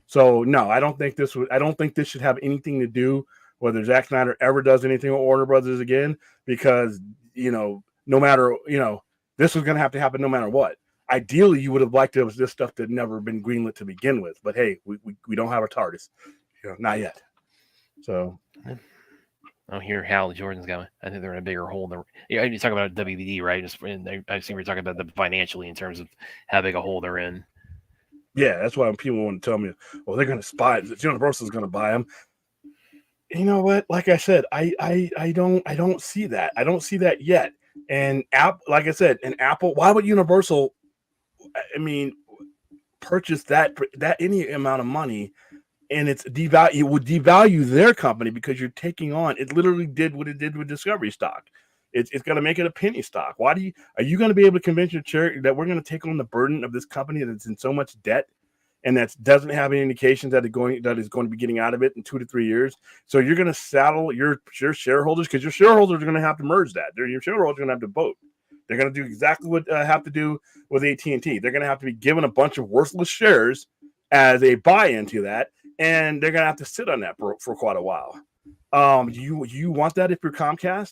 So no, I don't think this should have anything to do whether Zack Snyder ever does anything with Warner Brothers again, because, no matter, this was going to have to happen no matter what. Ideally, you would have liked this stuff that had never been greenlit to begin with. But hey, we don't have a TARDIS, not yet. So. I hear Hal Jordan's going. I think they're in a bigger hole. You're talking about WBD, right? I think we're talking about them financially in terms of how big a hole they're in. Yeah, that's why when people want to tell me, well, they're going to spy, Universal's going to buy them. You know what? Like I said, I don't see that. I don't see that yet. And like I said, and Apple, why would Universal, purchase that any amount of money? And it would devalue their company, because you're taking on, it literally did what it did with Discovery stock. It's going to make it a penny stock. Are you going to be able to convince your chair that we're going to take on the burden of this company that's in so much debt and that doesn't have any indications that is going to be getting out of it in 2 to 3 years? So you're going to saddle your shareholders, because your shareholders are going to have to merge that. Your shareholders are going to have to vote. They're going to do exactly what have to do with AT&T. They're going to have to be given a bunch of worthless shares as a buy-in to that, and they're going to have to sit on that for quite a while. You want that if you're Comcast?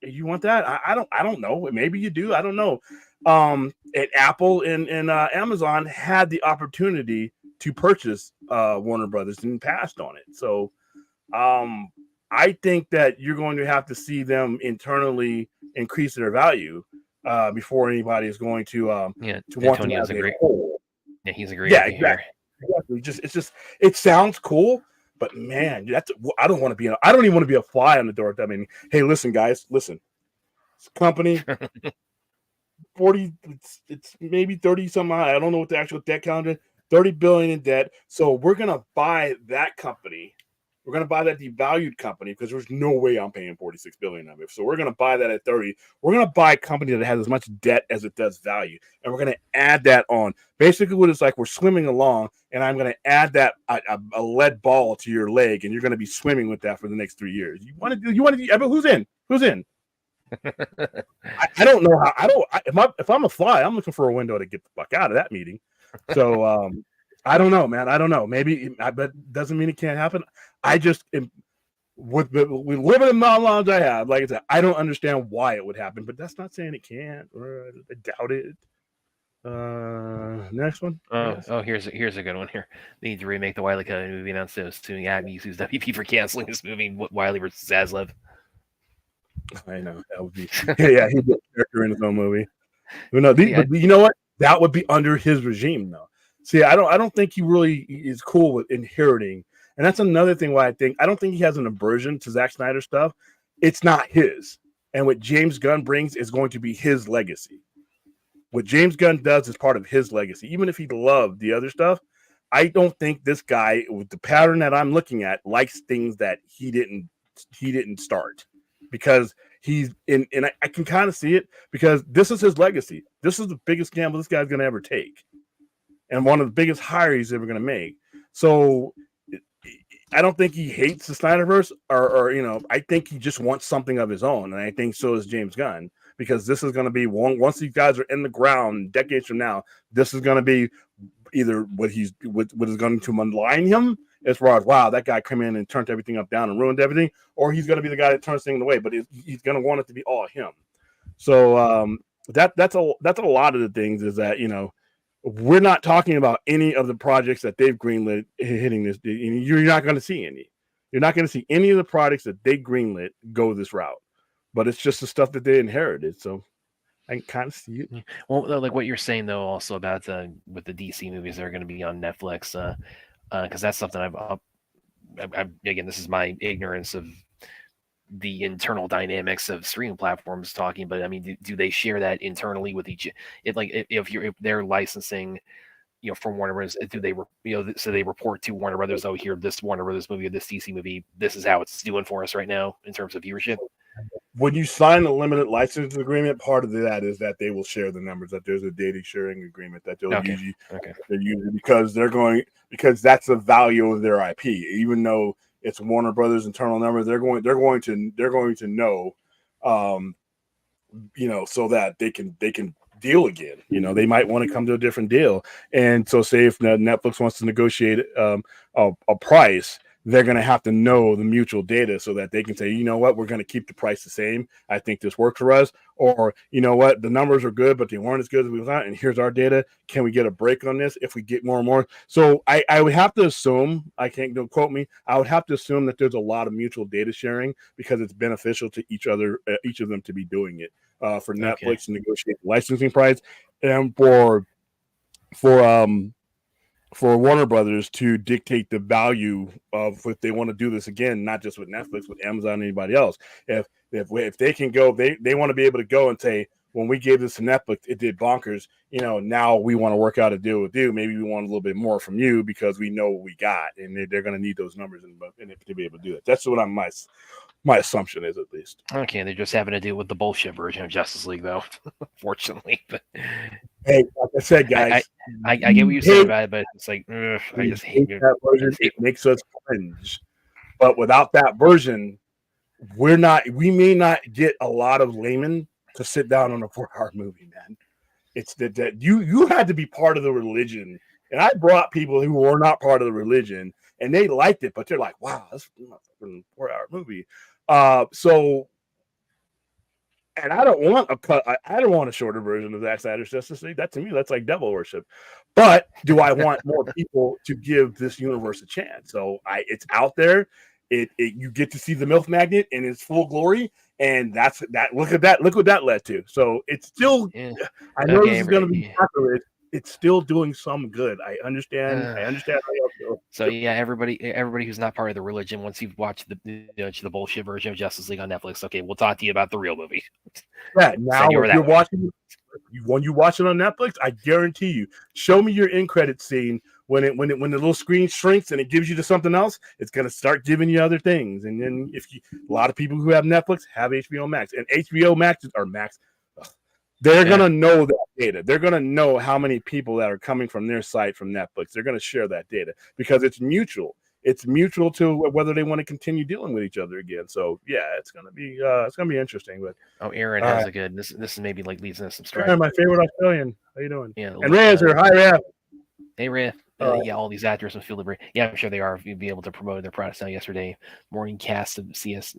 You want that? I don't know. Maybe you do. I don't know. And Apple and Amazon had the opportunity to purchase Warner Brothers and passed on it. So I think that you're going to have to see them internally increase their value before anybody is going to want them as a whole. Yeah, he's a great idea here. Exactly. It sounds cool, but man, I don't even want to be a fly on the door. I mean, hey, listen, guys, listen. This company, 40, it's maybe 30 something. I don't know what the actual debt count is. 30 billion in debt. So we're gonna buy that company. We're gonna buy that devalued company, because there's no way I'm paying 46 billion of it. So we're gonna buy that at 30. We're gonna buy a company that has as much debt as it does value, and we're gonna add that on. Basically, what it's like, we're swimming along, and I'm gonna add that a lead ball to your leg, and you're gonna be swimming with that for the next 3 years. You want to do? But who's in? I don't know how. If I'm a fly, I'm looking for a window to get the fuck out of that meeting. So I don't know, man. I don't know. Maybe, but doesn't mean it can't happen. I just with limited knowledge I have, like I said, I don't understand why it would happen, but that's not saying it can't. Or I doubt it. Next one. Here's a good one here. They need to remake the Wyle Coyote movie, announced suing Abby, sues WP for canceling this movie. Wiley versus Zaslav. I know that would be yeah. He's a character in his own movie. But you know what? That would be under his regime, though. See, I don't think he really is cool with inheriting, and that's another thing why I don't think he has an aversion to Zack Snyder stuff. It's not his, and what James Gunn brings is going to be his legacy. What James Gunn does is part of his legacy. Even if he loved the other stuff, I don't think this guy, with the pattern that I'm looking at, likes things that he didn't start. Because he's in, and I can kind of see it, because this is his legacy. This is the biggest gamble this guy's going to ever take, and one of the biggest hires he's ever going to make. So I don't think he hates the Snyderverse, or I think he just wants something of his own, and I think so is James Gunn. because this is going to be once these guys are in the ground decades from now, this is going to be either what is going to malign him as far as, wow, that guy came in and turned everything up down and ruined everything, or he's going to be the guy that turns things away, but he's going to want it to be all him. So that's a lot of the things is that, we're not talking about any of the projects that they've greenlit hitting this. You're not going to see any. You're not going to see any of the projects that they greenlit go this route. But it's just the stuff that they inherited. So I can kind of see it. Well, like what you're saying though, also about with the DC movies that are going to be on Netflix, because that's something I've again, this is my ignorance of the internal dynamics of streaming platforms talking, but I mean, do they share that internally with each? If they're licensing, from Warner Brothers, do they, so they report to Warner Brothers, oh, here, this Warner Brothers movie or this DC movie, this is how it's doing for us right now in terms of viewership? When you sign a limited license agreement, part of that is that they will share the numbers, that there's a data sharing agreement that they'll usually because that's the value of their IP, even though it's Warner Brothers internal numbers, they're going to know, so that they can deal again. They might want to come to a different deal. And so say if Netflix wants to negotiate a price, they're going to have to know the mutual data so that they can say, you know what, we're going to keep the price the same. I think this works for us. Or, you know what, the numbers are good, but they weren't as good as we thought. And here's our data. Can we get a break on this if we get more and more? So I would have to assume, I can't, don't quote me, I would have to assume that there's a lot of mutual data sharing because it's beneficial to each of them to be doing it. For Netflix to negotiate the licensing price, and for Warner Brothers to dictate the value of if they want to do this again, not just with Netflix, with Amazon, and anybody else. If they can go, they want to be able to go and say, when we gave this to Netflix, it did bonkers. Now we want to work out a deal with you. Maybe we want a little bit more from you because we know what we got, and they're going to need those numbers to be able to do it. That's what my assumption is, at least. Okay, they're just having to deal with the bullshit version of Justice League, though, fortunately. But hey, like I said, guys, I get what you said about it, but it's like, I just hate that version. It makes us cringe. But without that version, we may not get a lot of laymen to sit down on a 4-hour movie, man. It's that you had to be part of the religion. And I brought people who were not part of the religion, and they liked it, but they're like, wow, that's a 4-hour movie. And I don't want a cut. I don't want a shorter version of Zack Snyder's Justice League. That, to me, that's like devil worship. But do I want more people to give this universe a chance? So it's out there. You get to see the MILF magnet in its full glory, and that's that. Look at that. Look what that led to. So it's still. Yeah. I know this is going to be accurate. It's still doing some good. I understand. I understand how you feel. So yeah, everybody who's not part of the religion, once you've watched the bullshit version of Justice League on Netflix, okay, we'll talk to you about the real movie. Yeah, now if you're watching, when you watch it on Netflix, I guarantee you, show me your end credit scene when the little screen shrinks and it gives you to something else. It's gonna start giving you other things, and then a lot of people who have Netflix have HBO Max, and HBO Max or Max. They're going to know that data. They're going to know how many people that are coming from their site from Netflix. They're going to share that data because it's mutual. It's mutual to whether they want to continue dealing with each other again. So yeah, it's going to be interesting. But Aaron has a good. This is maybe like leads into some strife. Aaron, my favorite Australian. How you doing? Yeah, and Ray's here. Hi, Ray. Hey, Ray. Yeah, all these actors must feel the break. Yeah, I'm sure they are. You'd be able to promote their products now. Yesterday, morning cast of NCIS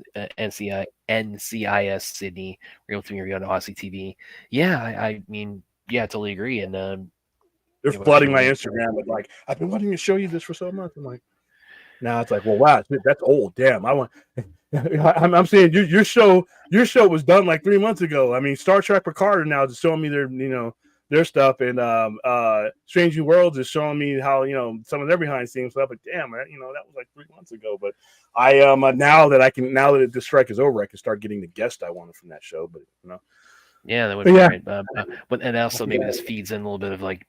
Sydney, real to me on Aussie TV. Yeah, I mean, yeah, I totally agree. And they're flooding my Instagram with like, I've been wanting to show you this for so much. I'm like, now it's like, well, wow, that's old. Damn, I'm saying your show was done like 3 months ago. I mean, Star Trek Picard now is showing me their stuff, and Strange New Worlds is showing me how some of their behind the scenes stuff. But damn, that was like 3 months ago. But I am now that the strike is over, I can start getting the guest I wanted from that show. But yeah, that would be great. But and also maybe this feeds in a little bit of like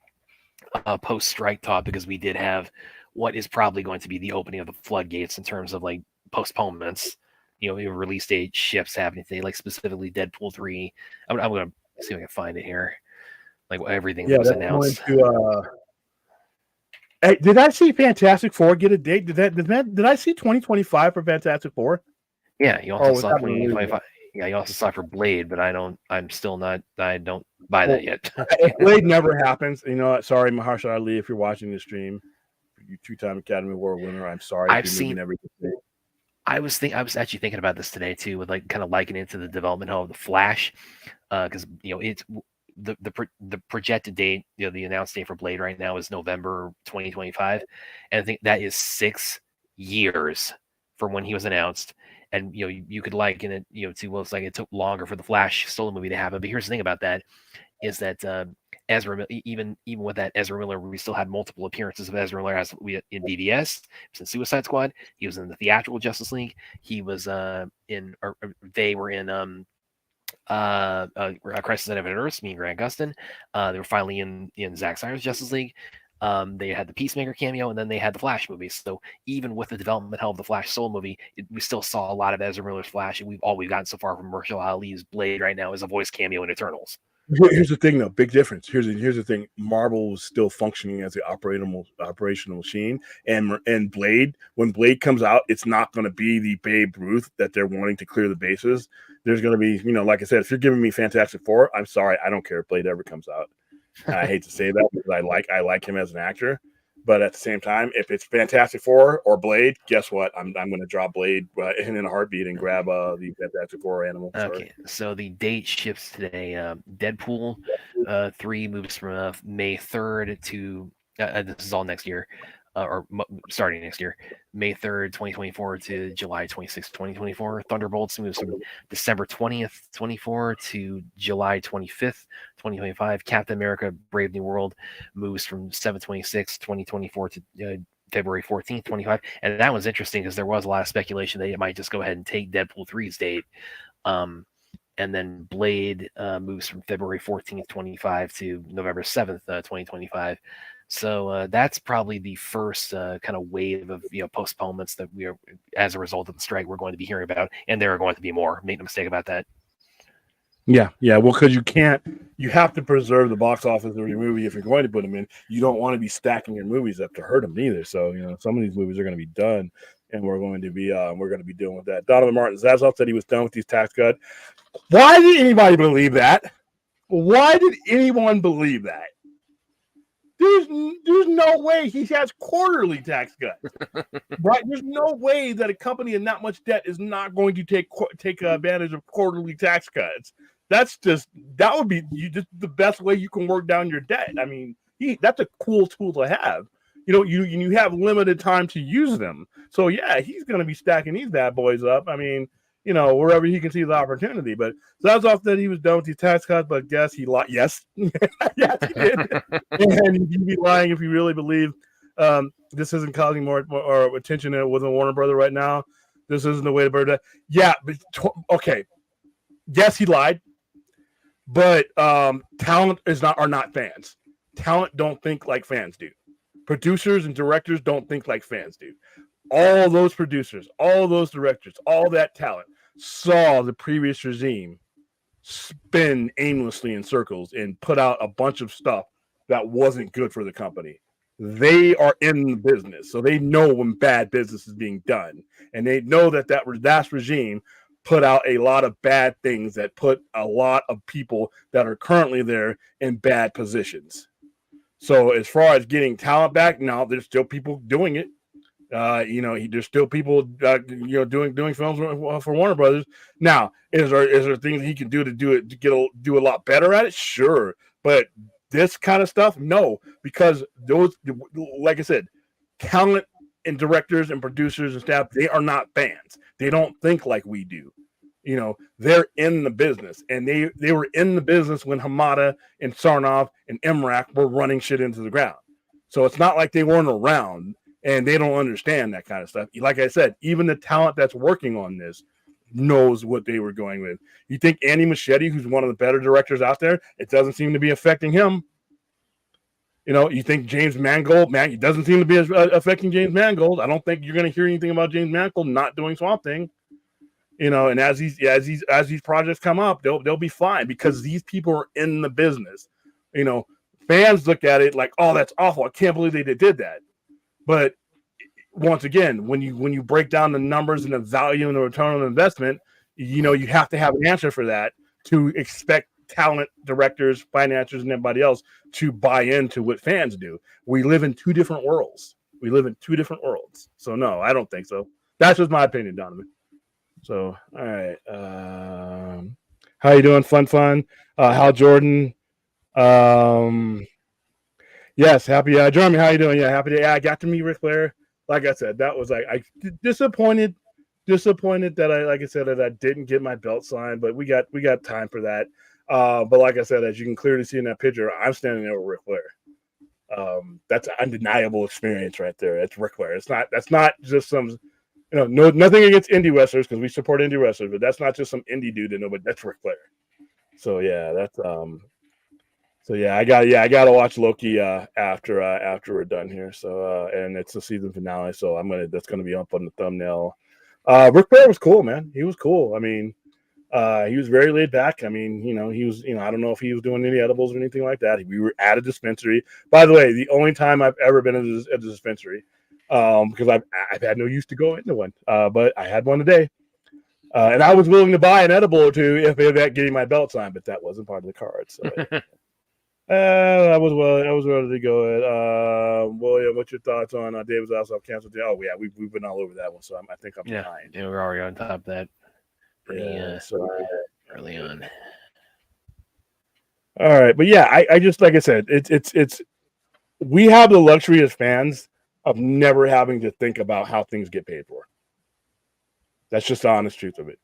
post-strike talk, because we did have what is probably going to be the opening of the floodgates in terms of like postponements. Release date shifts happening today, like specifically Deadpool 3. I'm going to see if I can find it here. Like everything that was announced. Hey, did I see Fantastic Four get a date? Did I see 2025 for Fantastic Four? Yeah, you also saw 2025. Yeah, you also saw it for Blade, but I don't buy that yet. If Blade never happens, you know what? Sorry, Mahershala Ali, if you're watching the stream, you two-time Academy Award winner. I'm sorry I've if your movie seen. never gets made. I was actually thinking about this today too, with like kind of likening it to the development hell of the Flash, because it's the projected date, the announced date for Blade right now is November 2025, and I think that is 6 years from when he was announced. And you could liken it to, well, it's like it took longer for the Flash solo movie to happen. But here's the thing about that is that Ezra, even with that Ezra Miller, we still had multiple appearances of Ezra Miller as in BVS, in Suicide Squad. He was in the theatrical Justice League. He was they were in Crisis on Infinite Earths, me and Grant Gustin. They were finally in Zack Snyder's Justice League. They had the Peacemaker cameo, and then they had the Flash movies. So even with the development hell of the Flash Soul movie, we still saw a lot of Ezra Miller's Flash, and all we've gotten so far from Mahershala Ali's Blade right now is a voice cameo in Eternals. Here's the thing, though. Big difference. Here's the thing. Marvel is still functioning as the operational machine, and Blade. When Blade comes out, it's not going to be the Babe Ruth that they're wanting to clear the bases. There's going to be, like I said, if you're giving me Fantastic Four, I'm sorry, I don't care if Blade ever comes out. I hate to say that because I like him as an actor. But at the same time, if it's Fantastic Four or Blade, guess what? I'm going to drop Blade in a heartbeat and grab the Fantastic Four animal. Okay, so the date shifts today. Deadpool 3 moves from May 3rd to this is all next year, starting next year, May 3rd, 2024 to July 26th, 2024. Thunderbolts moves from December 20th, 24 to July 25th, 2025. Captain America Brave New World moves from 7/26, 2024 to February 14th, 25. And that was interesting because there was a lot of speculation that it might just go ahead and take Deadpool 3's date. And then Blade moves from February 14th, 25 to November 7th, 2025. So that's probably the first kind of wave of postponements that we are, as a result of the strike, we're going to be hearing about, and there are going to be more. Make no mistake about that. Yeah. Well, because you have to preserve the box office of your movie if you're going to put them in. You don't want to be stacking your movies up to hurt them either. So some of these movies are going to be done, and we're going to be dealing with that. Donovan Martin Zazoff said he was done with these tax cuts. Why did anybody believe that? Why did anyone believe that? There's no way he has quarterly tax cuts, right? There's no way that a company in that much debt is not going to take advantage of quarterly tax cuts. That would be just the best way you can work down your debt. I mean, that's a cool tool to have. You have limited time to use them. So yeah, he's going to be stacking these bad boys up. I mean, wherever he can see the opportunity. But Zazoff said he was done with these tax cuts, but guess he lied. Yes, yes, he did. And he'd be lying if he really believed this isn't causing more attention within Warner Brother right now. This isn't the way to burn that. Yeah, but okay. Yes, he lied. But talent are not fans. Talent don't think like fans do. Producers and directors don't think like fans do. All those producers, all those directors, all that talent saw the previous regime spin aimlessly in circles and put out a bunch of stuff that wasn't good for the company. They are in the business, so they know when bad business is being done. And they know that last regime put out a lot of bad things that put a lot of people that are currently there in bad positions. So as far as getting talent back, now there's still people doing it. There's still people doing films for Warner Brothers. Now, is there things he can do to do a lot better at it? Sure, but this kind of stuff, no, because those, like I said, talent and directors and producers and staff, they are not fans. They don't think like we do. They're in the business, and they were in the business when Hamada and Sarnoff and Emmerich were running shit into the ground. So it's not like they weren't around. And they don't understand that kind of stuff. Like I said, even the talent that's working on this knows what they were going with. You think Andy Muschietti, who's one of the better directors out there, it doesn't seem to be affecting him. You think James Mangold, it doesn't seem to be affecting James Mangold. I don't think you're going to hear anything about James Mangold not doing Swamp Thing. And as these projects come up, they'll be fine because these people are in the business. Fans look at it like, oh, that's awful. I can't believe they did that. But once again, when you break down the numbers and the value and the return on investment, you have to have an answer for that to expect talent, directors, financiers, and everybody else to buy into what fans do. We live in two different worlds. So no, I don't think so. That's just my opinion, Donovan. So, all right. How you doing? Fun. Hal Jordan. Yes, happy. Jeremy, how you doing? Yeah, happy. I got to meet Ric Flair. Like I said, that was I disappointed that I didn't get my belt signed, but we got time for that. But like I said, as you can clearly see in that picture, I'm standing there with Ric Flair. That's an undeniable experience right there. It's Ric Flair. That's not just some, nothing against indie wrestlers because we support indie wrestlers, but that's not just some indie dude that nobody. That's Ric Flair. So yeah, that's So yeah, I got to watch Loki after we're done here. So and it's the season finale, so that's gonna be up on the thumbnail. Ric Flair was cool, man. He was cool. I mean, he was very laid back. I mean, he was, I don't know if he was doing any edibles or anything like that. We were at a dispensary. By the way, the only time I've ever been at a dispensary, because I've had no use to go into one, but I had one today. And I was willing to buy an edible or two if they were getting my belt signed, but that wasn't part of the card. So I was ready to go. William, what's your thoughts on David's also canceled? Oh yeah, we've been all over that one, so I think I'm behind. Yeah, we're already on top of that. Pretty early on. All right, but yeah, I just like I said, it's we have the luxury as fans of never having to think about how things get paid for. That's just the honest truth of it.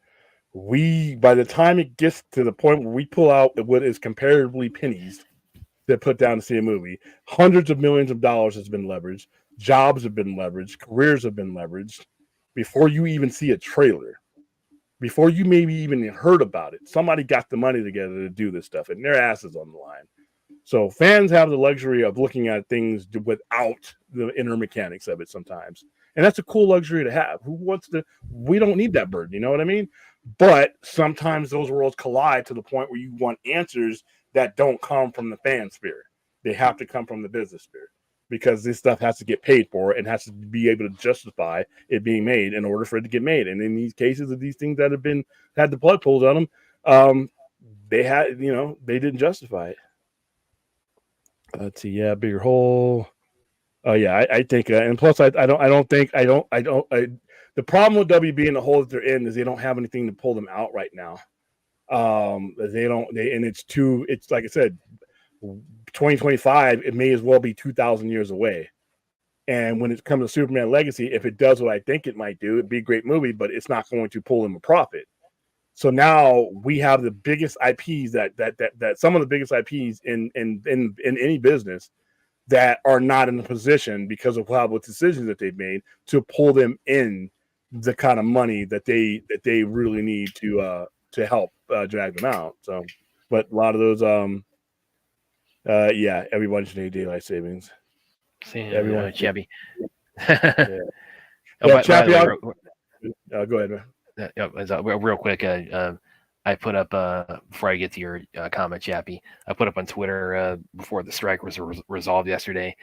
By the time it gets to the point where we pull out what is comparatively pennies to put down to see a movie, hundreds of millions of dollars has been leveraged, jobs have been leveraged, careers have been leveraged before you even see a trailer. Before you maybe even heard about it, somebody got the money together to do this stuff, and their ass is on the line. So fans have the luxury of looking at things without the inner mechanics of it sometimes. And that's a cool luxury to have. We don't need that burden, you know what I mean? But sometimes those worlds collide to the point where you want answers that don't come from the fan spirit. They have to come from the business spirit because this stuff has to get paid for and has to be able to justify it being made in order for it to get made. And in these cases of these things that have had the plug pulled on them, they didn't justify it. Let's see. Yeah, bigger hole. Oh yeah, I think, and plus the problem with WB and the hole that they're in is they don't have anything to pull them out right now. It's like I said, 2025, it may as well be 2,000 years away. And when it comes to Superman Legacy, if it does what I think it might do, it'd be a great movie, but it's not going to pull them a profit. So now we have the biggest IPs that some of the biggest IPs in any business that are not in a position because of what decisions that they've made to pull them in the kind of money that they really need to help drag them out. So, but a lot of those, everyone should need daylight savings. Everyone, Chappy. Chappy. Go ahead, man. Real quick, I put up before I get to your comment, Chappy. I put up on Twitter before the strike was resolved yesterday.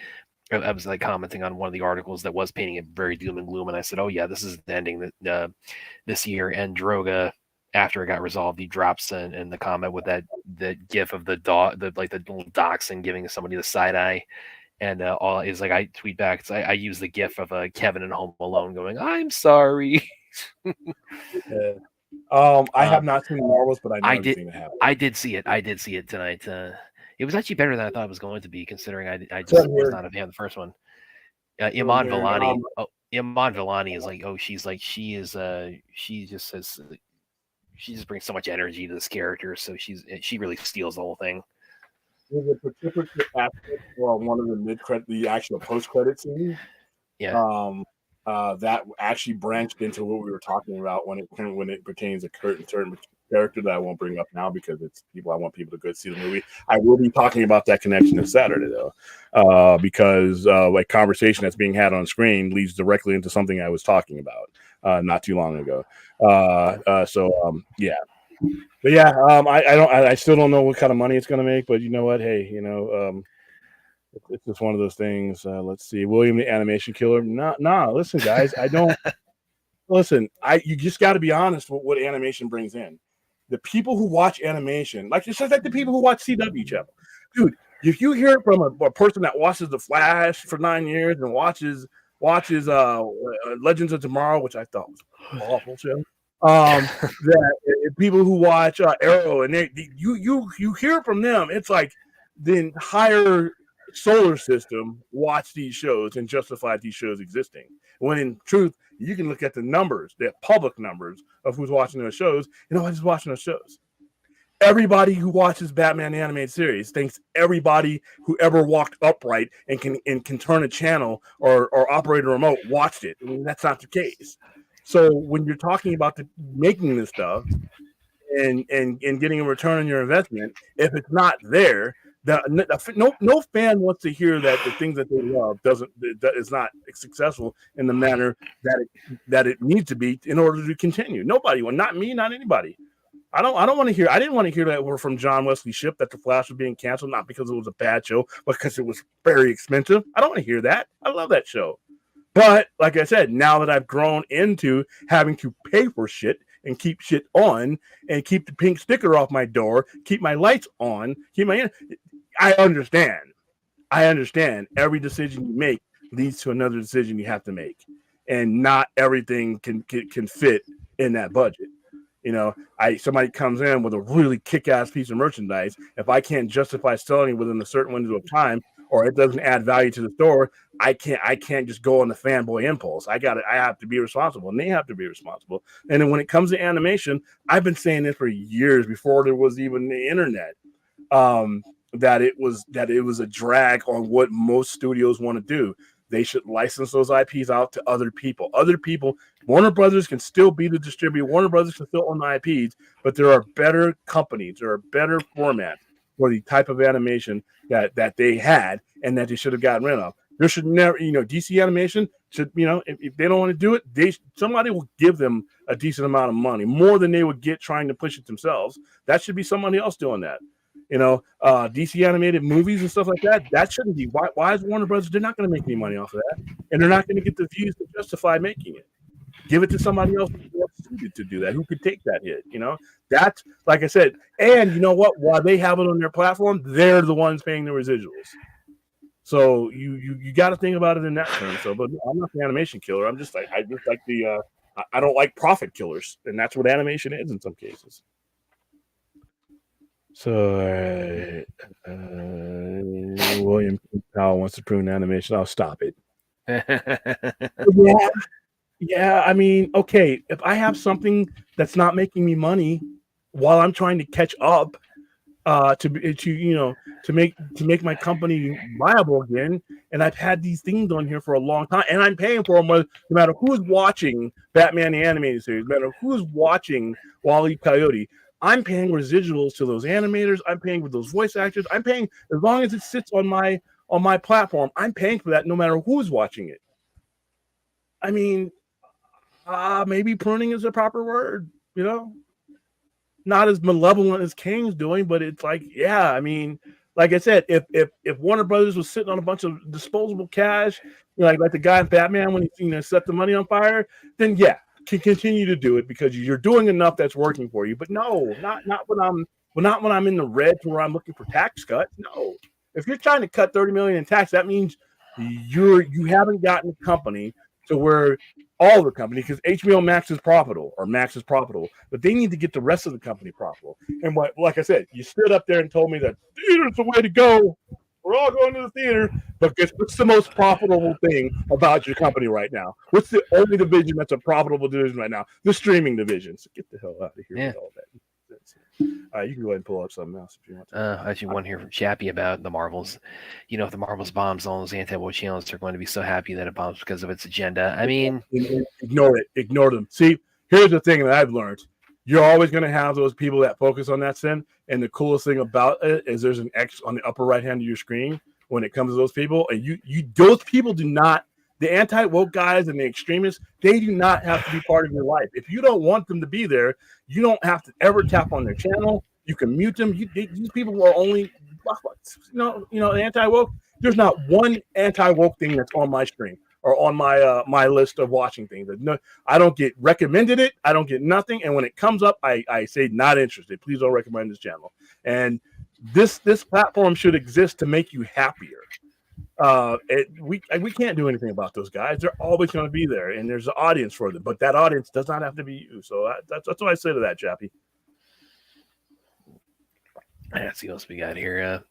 I was commenting on one of the articles that was painting it very doom and gloom, and I said, "Oh yeah, this is the ending this year." And Droga, after it got resolved, he drops in the comment with that gif of the dog, the little dachshund giving somebody the side eye. And all is I tweet back. I use the gif of Kevin in Home Alone going, "I'm sorry." I have not seen the Marvels, but I know I did see it. I did see it tonight. It was actually better than I thought it was going to be, considering I just was not a fan of the first one. Iman Vellani. Iman Vellani is she just brings so much energy to this character. So she really steals the whole thing. There's a particular aspect for one of the actual post-credit scene. Yeah. That actually branched into what we were talking about when it pertains to certain character that I won't bring up now because I want people to go see the movie. I will be talking about that connection this Saturday though, because conversation that's being had on screen leads directly into something I was talking about not too long ago. Yeah. But yeah, I still don't know what kind of money it's going to make, but you know what? Hey, it's just one of those things. Let's see. William the Animation Killer. Nah, listen, guys, I don't listen, you just got to be honest with what animation brings in. The people who watch animation, like it's just like the people who watch CW channel, dude. If you hear it from a person that watches The Flash for 9 years and watches Legends of Tomorrow, which I thought was an awful show, that people who watch Arrow and you hear from them, it's like the entire solar system watched these shows and justified these shows existing. When in truth, you can look at the numbers, the public numbers of who's watching those shows. You know who's watching those shows? Everybody who watches Batman animated series thinks everybody who ever walked upright and can turn a channel or operate a remote watched it. I mean, that's not the case. So when you're talking about making this stuff and getting a return on your investment, if it's not there, no fan wants to hear that the things that they love is not successful in the manner that it needs to be in order to continue. Nobody, not me, not anybody. I don't want to hear. I didn't want to hear that word from John Wesley Shipp that The Flash was being canceled, not because it was a bad show, but because it was very expensive. I don't want to hear that. I love that show. But like I said, now that I've grown into having to pay for shit and keep shit on and keep the pink sticker off my door, keep my lights on, I understand. I understand every decision you make leads to another decision you have to make. And not everything can fit in that budget. You know, somebody comes in with a really kick-ass piece of merchandise. If I can't justify selling it within a certain window of time, or it doesn't add value to the store, I can't just go on the fanboy impulse. I have to be responsible, and they have to be responsible. And then when it comes to animation, I've been saying this for years before there was even the internet. That it was a drag on what most studios want to do. They should license those IPs out to other people. Warner Brothers can still be the distributor. Warner Brothers can still own the IPs, but there are better companies. There are better formats for the type of animation that they had and that they should have gotten rid of. There should never, DC Animation should, if they don't want to do it, somebody will give them a decent amount of money, more than they would get trying to push it themselves. That should be somebody else doing that. DC animated movies and stuff like that. That shouldn't be. Why is Warner Brothers? They're not going to make any money off of that, and they're not going to get the views to justify making it. Give it to somebody else who's suited to do that, who could take that hit. That's like I said. And you know what? While they have it on their platform, they're the ones paying the residuals. So you got to think about it in that term. So, but I'm not the animation killer. I just like I don't like profit killers, and that's what animation is in some cases. So, William Powell wants to prune animation. I'll stop it. Yeah. I mean, okay, if I have something that's not making me money while I'm trying to catch up, to make my company viable again, and I've had these things on here for a long time, and I'm paying for them. No matter who's watching Batman the Animated Series, no matter who's watching Wyle Coyote. I'm paying residuals to those animators. I'm paying for those voice actors. I'm paying as long as it sits on my platform. I'm paying for that no matter who's watching it. I mean, maybe pruning is a proper word, not as malevolent as King's doing, but it's like, yeah, I mean, like I said, if Warner Brothers was sitting on a bunch of disposable cash, like the guy in Batman when he set the money on fire, then yeah. Can continue to do it because you're doing enough that's working for you. But no, not when I'm in the red to where I'm looking for tax cuts. No, if you're trying to cut $30 million in tax, that means you haven't gotten a company to where all the company, because HBO Max is profitable, but they need to get the rest of the company profitable. And like I said, you stood up there and told me that theater's the way to go. We're all going to the theater, but what's the most profitable thing about your company right now? What's the only division that's a profitable division right now? The streaming division. So get the hell out of here with all that. You can go ahead and pull up something else if you want to. I actually want to hear from Chappie about the Marvels. If the Marvels bombs all those anti-woke channels, they're going to be so happy that it bombs because of its agenda. I mean, ignore it. Ignore them. See, here's the thing that I've learned. You're always going to have those people that focus on that sin. And the coolest thing about it is there's an X on the upper right hand of your screen when it comes to those people. And those people do not, the anti-woke guys and the extremists, they do not have to be part of your life. If you don't want them to be there, you don't have to ever tap on their channel. You can mute them. These people are only, the anti-woke. There's not one anti-woke thing that's on my screen. are on my list of watching things. No, I don't get recommended it. I don't get nothing. And when it comes up, I say not interested. Please don't recommend this channel. And this platform should exist to make you happier. We can't do anything about those guys. They're always going to be there, and there's an audience for them. But that audience does not have to be you. So that's what I say to that, Chappie. Let's see what else we got here.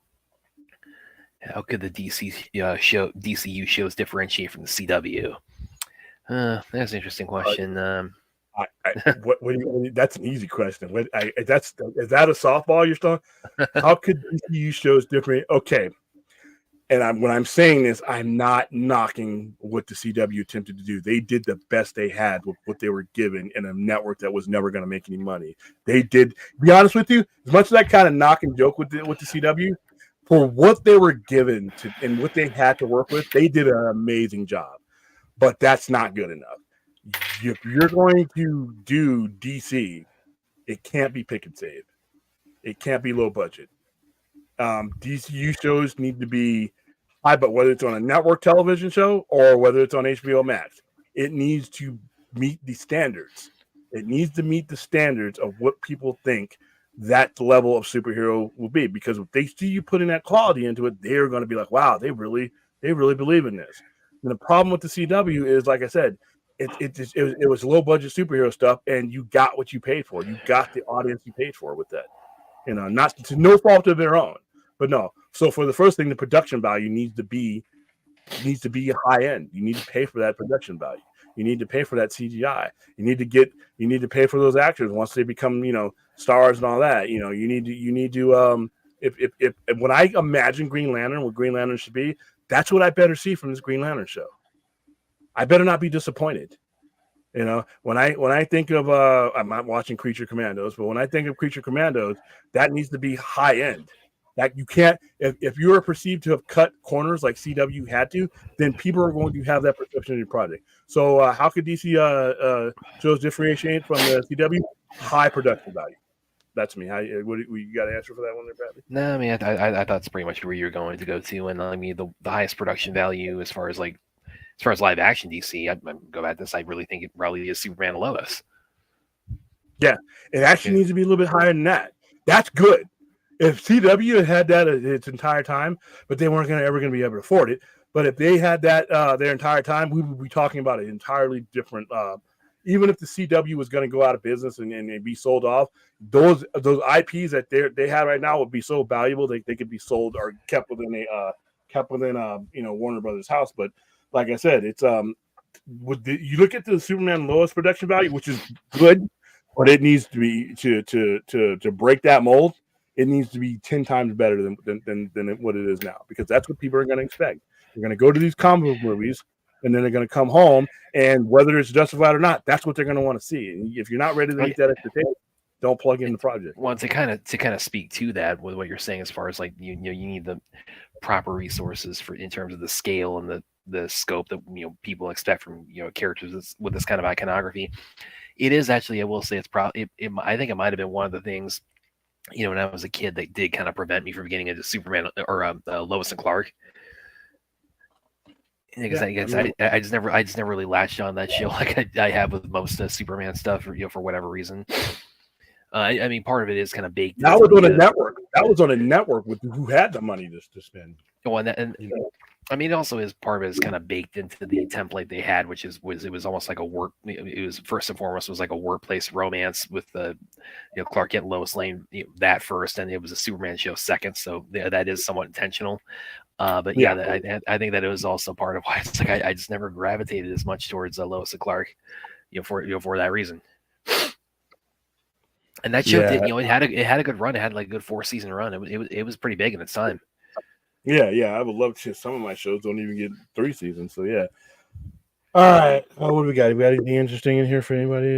How could the DCU shows differentiate from the CW? That's an interesting question. What do you? That's an easy question. Is that a softball you're throwing? How could DCU shows different? Okay. And when I'm saying this, I'm not knocking what the CW attempted to do. They did the best they had with what they were given in a network that was never going to make any money. They did. To be honest with you, as much as I kind of knock and joke with the CW, for what they were given to and what they had to work with, they did an amazing job. But that's not good enough. If you're going to do DC, it can't be pick and save. It can't be low budget. DCU shows need to be high, but whether it's on a network television show or whether it's on HBO Max, it needs to meet the standards. It needs to meet the standards of what people think that level of superhero will be. Because if they see you putting that quality into it, they're going to be like, wow, they really believe in this. And the problem with the CW is, like I said, it was low budget superhero stuff, and you got what you paid for. You got the audience you paid for with that. You know, not to no fault of their own, but no. So for the first thing, the production value needs to be high end. You need to pay for that production value. You need to pay for that CGI. You need to pay for those actors once they become, stars and all that. You need to if when I imagine Green Lantern, what Green Lantern should be, that's what I better see from this Green Lantern show. I better not be disappointed. When I think of I'm not watching Creature Commandos, but when I think of Creature Commandos, that needs to be high end. That you can't, if you are perceived to have cut corners like CW had to, then people are going to have that perception of your project. So how could DC shows differentiate from the CW? High production value. That's me. You got an answer for that one there, Bradley? No, I mean, I thought that's pretty much where you're going to go to. And I mean, the highest production value as far as live action DC, I'd go at this. I really think it probably is Superman and Lois. Yeah, it actually needs to be a little bit higher than that. That's good. If CW had that its entire time, but they weren't ever going to be able to afford it. But if they had that their entire time, we would be talking about an entirely different. Even if the CW was going to go out of business and be sold off, those IPs that they have right now would be so valuable they could be sold or kept within Warner Brothers house. But like I said, it's you look at the Superman and Lois production value, which is good, but it needs to be to break that mold. It needs to be 10 times better than what it is now, because that's what people are going to expect. They're going to go to these comic book movies, and then they're going to come home, and whether it's justified or not, that's what they're going to want to see. And if you're not ready to eat that at the table, don't plug in the project. Well, to kind of speak to that with what you're saying, as far as like you need the proper resources in terms of the scale and the scope that people expect from characters with this kind of iconography. It is actually, I will say, it's probably I think it might have been one of the things when I was a kid that did kind of prevent me from getting into Superman or Lois and Clark. Because I just never really latched on that show like I have with most Superman stuff, for whatever reason. I mean, part of it is kind of baked. That was on a network. That was on a network with who had the money to spend. Oh, I mean, it also is part of it is kind of baked into the template they had, which was it was almost like a work. It was first and foremost was like a workplace romance with the Clark Kent and Lois Lane that first, and it was a Superman show second. So that is somewhat intentional. But yeah, I think that it was also part of why it's like I just never gravitated as much towards Lois and Clark, for that reason. And that show did, it had a good run. It had like a good 4-season run. It was pretty big in its time. Yeah, I would love to. Some of my shows don't even get 3 seasons. So yeah. All right. Well, what do we got? We got anything interesting in here for anybody?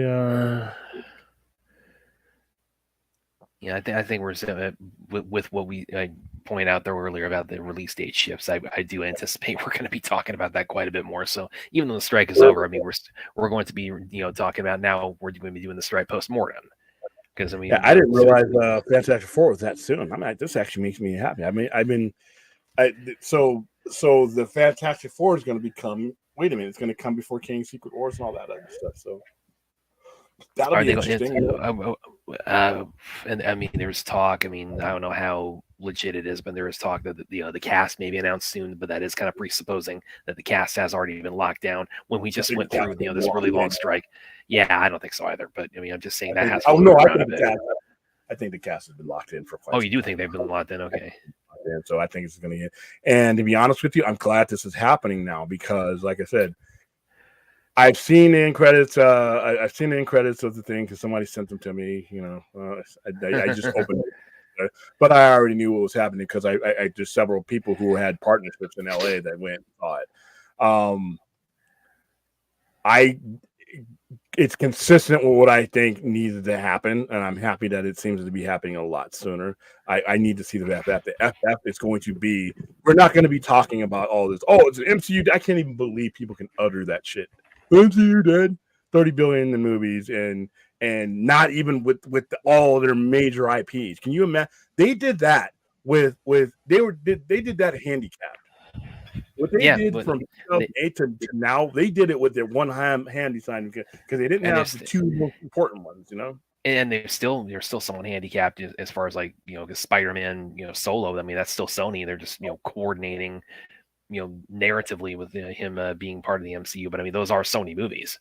Yeah, I think we're with what I pointed out there earlier about the release date shifts. I do anticipate we're going to be talking about that quite a bit more. So even though the strike is over, I mean we're going to be talking about now we're going to be doing the strike post-mortem. Because I mean, I didn't realize Fantastic Four was that soon. I mean, this actually makes me happy. I mean, so the Fantastic Four is going to become wait a minute, it's going to come before King Secret Wars and all that other stuff. So that'll Are be they going? interesting. And I mean, there's talk. I mean, I don't know how legit it is, but there is talk that the cast may be announced soon. But that is kind of presupposing that the cast has already been locked down when we just went through this really long strike. Yeah, I don't think so either. But I mean, I'm just saying that has to move around a bit. I think the cast has been locked in for quite. Oh, you do think they've been locked in? Okay. And so I think it's going to get. And to be honest with you, I'm glad this is happening now because, like I said, I've seen the end credits. I've seen the end credits of the thing because somebody sent them to me. You know, I just opened it, but I already knew what was happening because I there's several people who had partnerships in LA that went and saw it. It's consistent with what I think needed to happen, and I'm happy that it seems to be happening a lot sooner. I need to see the FF. The FF is going to be. We're not going to be talking about all this. Oh, it's an MCU. I can't even believe people can utter that shit. MCU dead, 30 billion in movies, and not even with all their major IPs. Can you imagine? They did that they did that handicapped. What they did from 2008 to now, they did it with their one hand design because they didn't have the two most important ones, you know. And they're still somewhat handicapped as far as like because Spider-Man Solo. I mean that's still Sony. They're just coordinating narratively with him being part of the MCU. But I mean those are Sony movies.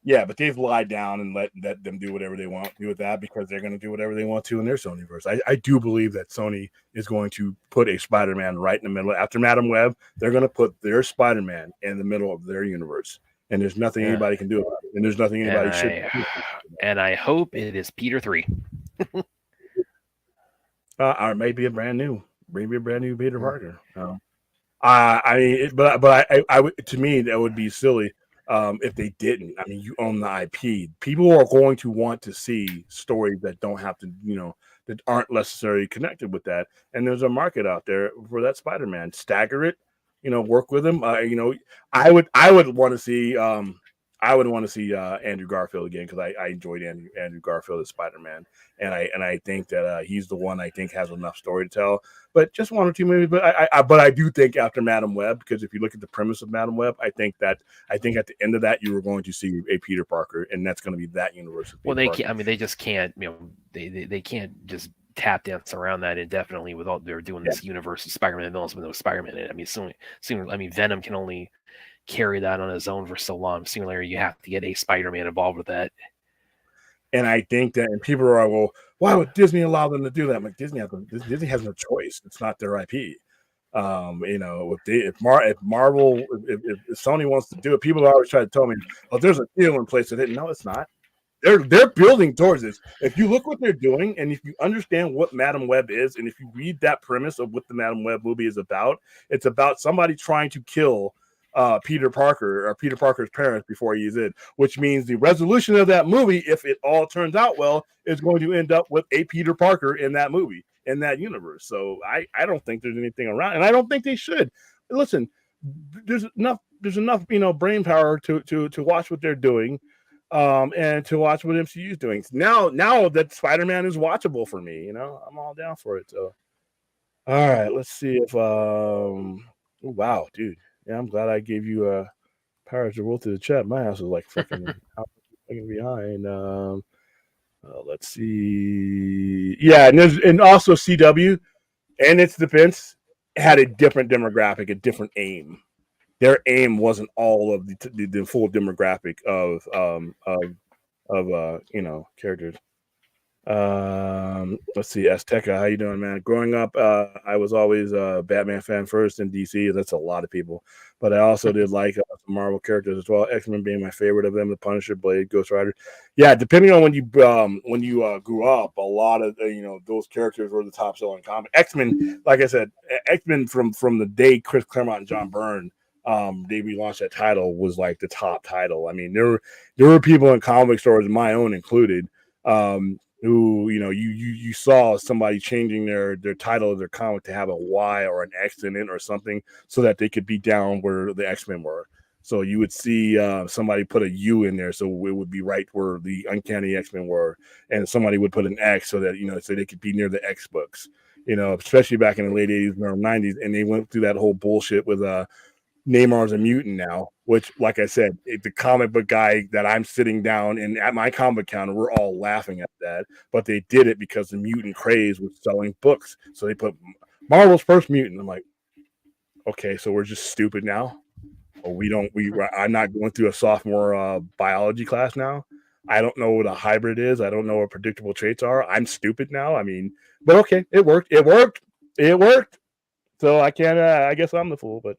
Yeah, but they've lied down and let them do whatever they want to do with that because they're going to do whatever they want to in their Sonyverse. I do believe that Sony is going to put a Spider-Man right in the middle. After Madam Web, they're going to put their Spider-Man in the middle of their universe. And there's nothing anybody can do about it. And there's nothing anybody should do. And I hope it is Peter 3. Or maybe a brand new Peter Parker. I mean, but I to me, that would be silly. If they didn't. I mean, you own the IP. People are going to want to see stories that don't have to, that aren't necessarily connected with that. And there's a market out there for that Spider-Man. Stagger it, work with him. I would want to see Andrew Garfield again because I enjoyed Andrew Garfield as Spider-Man, and I think that he's the one I think has enough story to tell. But just one or two movies. But I do think after Madam Web, because if you look at the premise of Madam Web, I think at the end of that you were going to see a Peter Parker, and that's going to be that universe. Well, they can't. I mean, they just can't. They can't just tap dance around that indefinitely without they're doing this universe of Spider-Man villains with no Spider-Man in it. I mean, soon. I mean, Venom can only carry that on his own for so long. Similarly, you have to get a Spider-Man involved with that. And I think that, and people are, well, why would Disney allow them to do that? I'm like, Disney has no choice. It's not their IP. If Marvel, if Sony wants to do it, people always try to tell me, "Oh, there's a deal in place." No, it's not. They're building towards this. If you look what they're doing, and if you understand what Madam Web is, and if you read that premise of what the Madam Web movie is about, it's about somebody trying to kill Peter Parker or Peter Parker's parents before he's in, which means the resolution of that movie, if it all turns out well, is going to end up with a Peter Parker in that movie, in that universe. So I don't think there's anything around, and I don't think they should. Listen, there's enough brain power to watch what they're doing, and to watch what MCU is doing. Now that Spider-Man is watchable for me, I'm all down for it. So all right, let's see if wow, dude. Yeah, I'm glad I gave you Pirates of the World to the chat. My house is like fucking behind. Let's see. Yeah, and also CW and its defense had a different demographic, a different aim. Their aim wasn't all of the full demographic of characters. Let's see, Azteca, how you doing, man? Growing up, I was always a Batman fan first in DC. That's a lot of people, but I also did like some Marvel characters as well. X-Men being my favorite of them, the Punisher, Blade, Ghost Rider. Yeah, depending on when you grew up, a lot of those characters were the top selling comic. X-Men, like I said, X-Men from the day Chris Claremont and John Byrne they relaunched that title was like the top title. I mean, there were people in comic stores, my own included, who you saw somebody changing their title of their comic to have a Y or an X in it or something so that they could be down where the X-Men were. So you would see somebody put a U in there so it would be right where the Uncanny X-Men were, and somebody would put an X so that so they could be near the X books. Especially back in the late 80s and early 90s, and they went through that whole bullshit with Neymar's a mutant now, which, like I said, the comic book guy that I'm sitting down and at my comic counter, we're all laughing at that. But they did it because the mutant craze was selling books. So they put Marvel's first mutant. I'm like, okay, so we're just stupid now. Or I'm not going through a sophomore biology class now. I don't know what a hybrid is. I don't know what predictable traits are. I'm stupid now. I mean, but okay, it worked. It worked. It worked. So I can't. I guess I'm the fool. But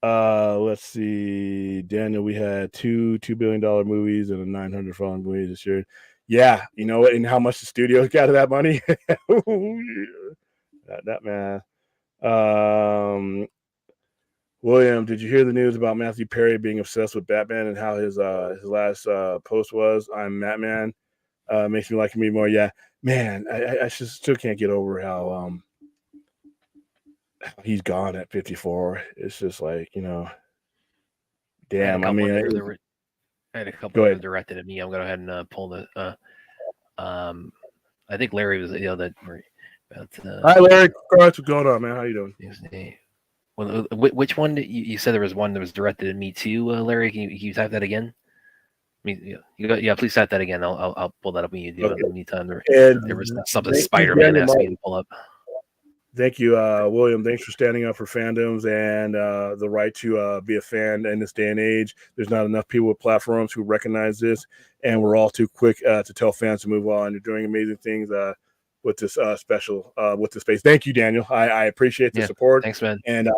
let's see, Daniel. We had $2 billion movies and a 900 following movie this year. Yeah, you know what? And how much the studios got of that money? that man. William, did you hear the news about Matthew Perry being obsessed with Batman and how his last post was? I'm Batman. Makes me like him more. Yeah, man, I just still can't get over how he's gone at 54. It's just like, damn. I mean, I had a couple that were directed at me. I'm going to go ahead and pull the. I think Larry was that. Hi, Larry. What's going on, man? How you doing? Well, which one? You said there was one that was directed at me too, Larry. Can you type that again? Yeah, please type that again. I'll pull that up when you do. Okay. Anytime there was something Spider-Man asked me to pull up. Thank you, William. Thanks for standing up for fandoms and the right to be a fan in this day and age. There's not enough people with platforms who recognize this, and we're all too quick to tell fans to move on. You're doing amazing things with this special with this space. Thank you, Daniel. I appreciate the support. Thanks, man. And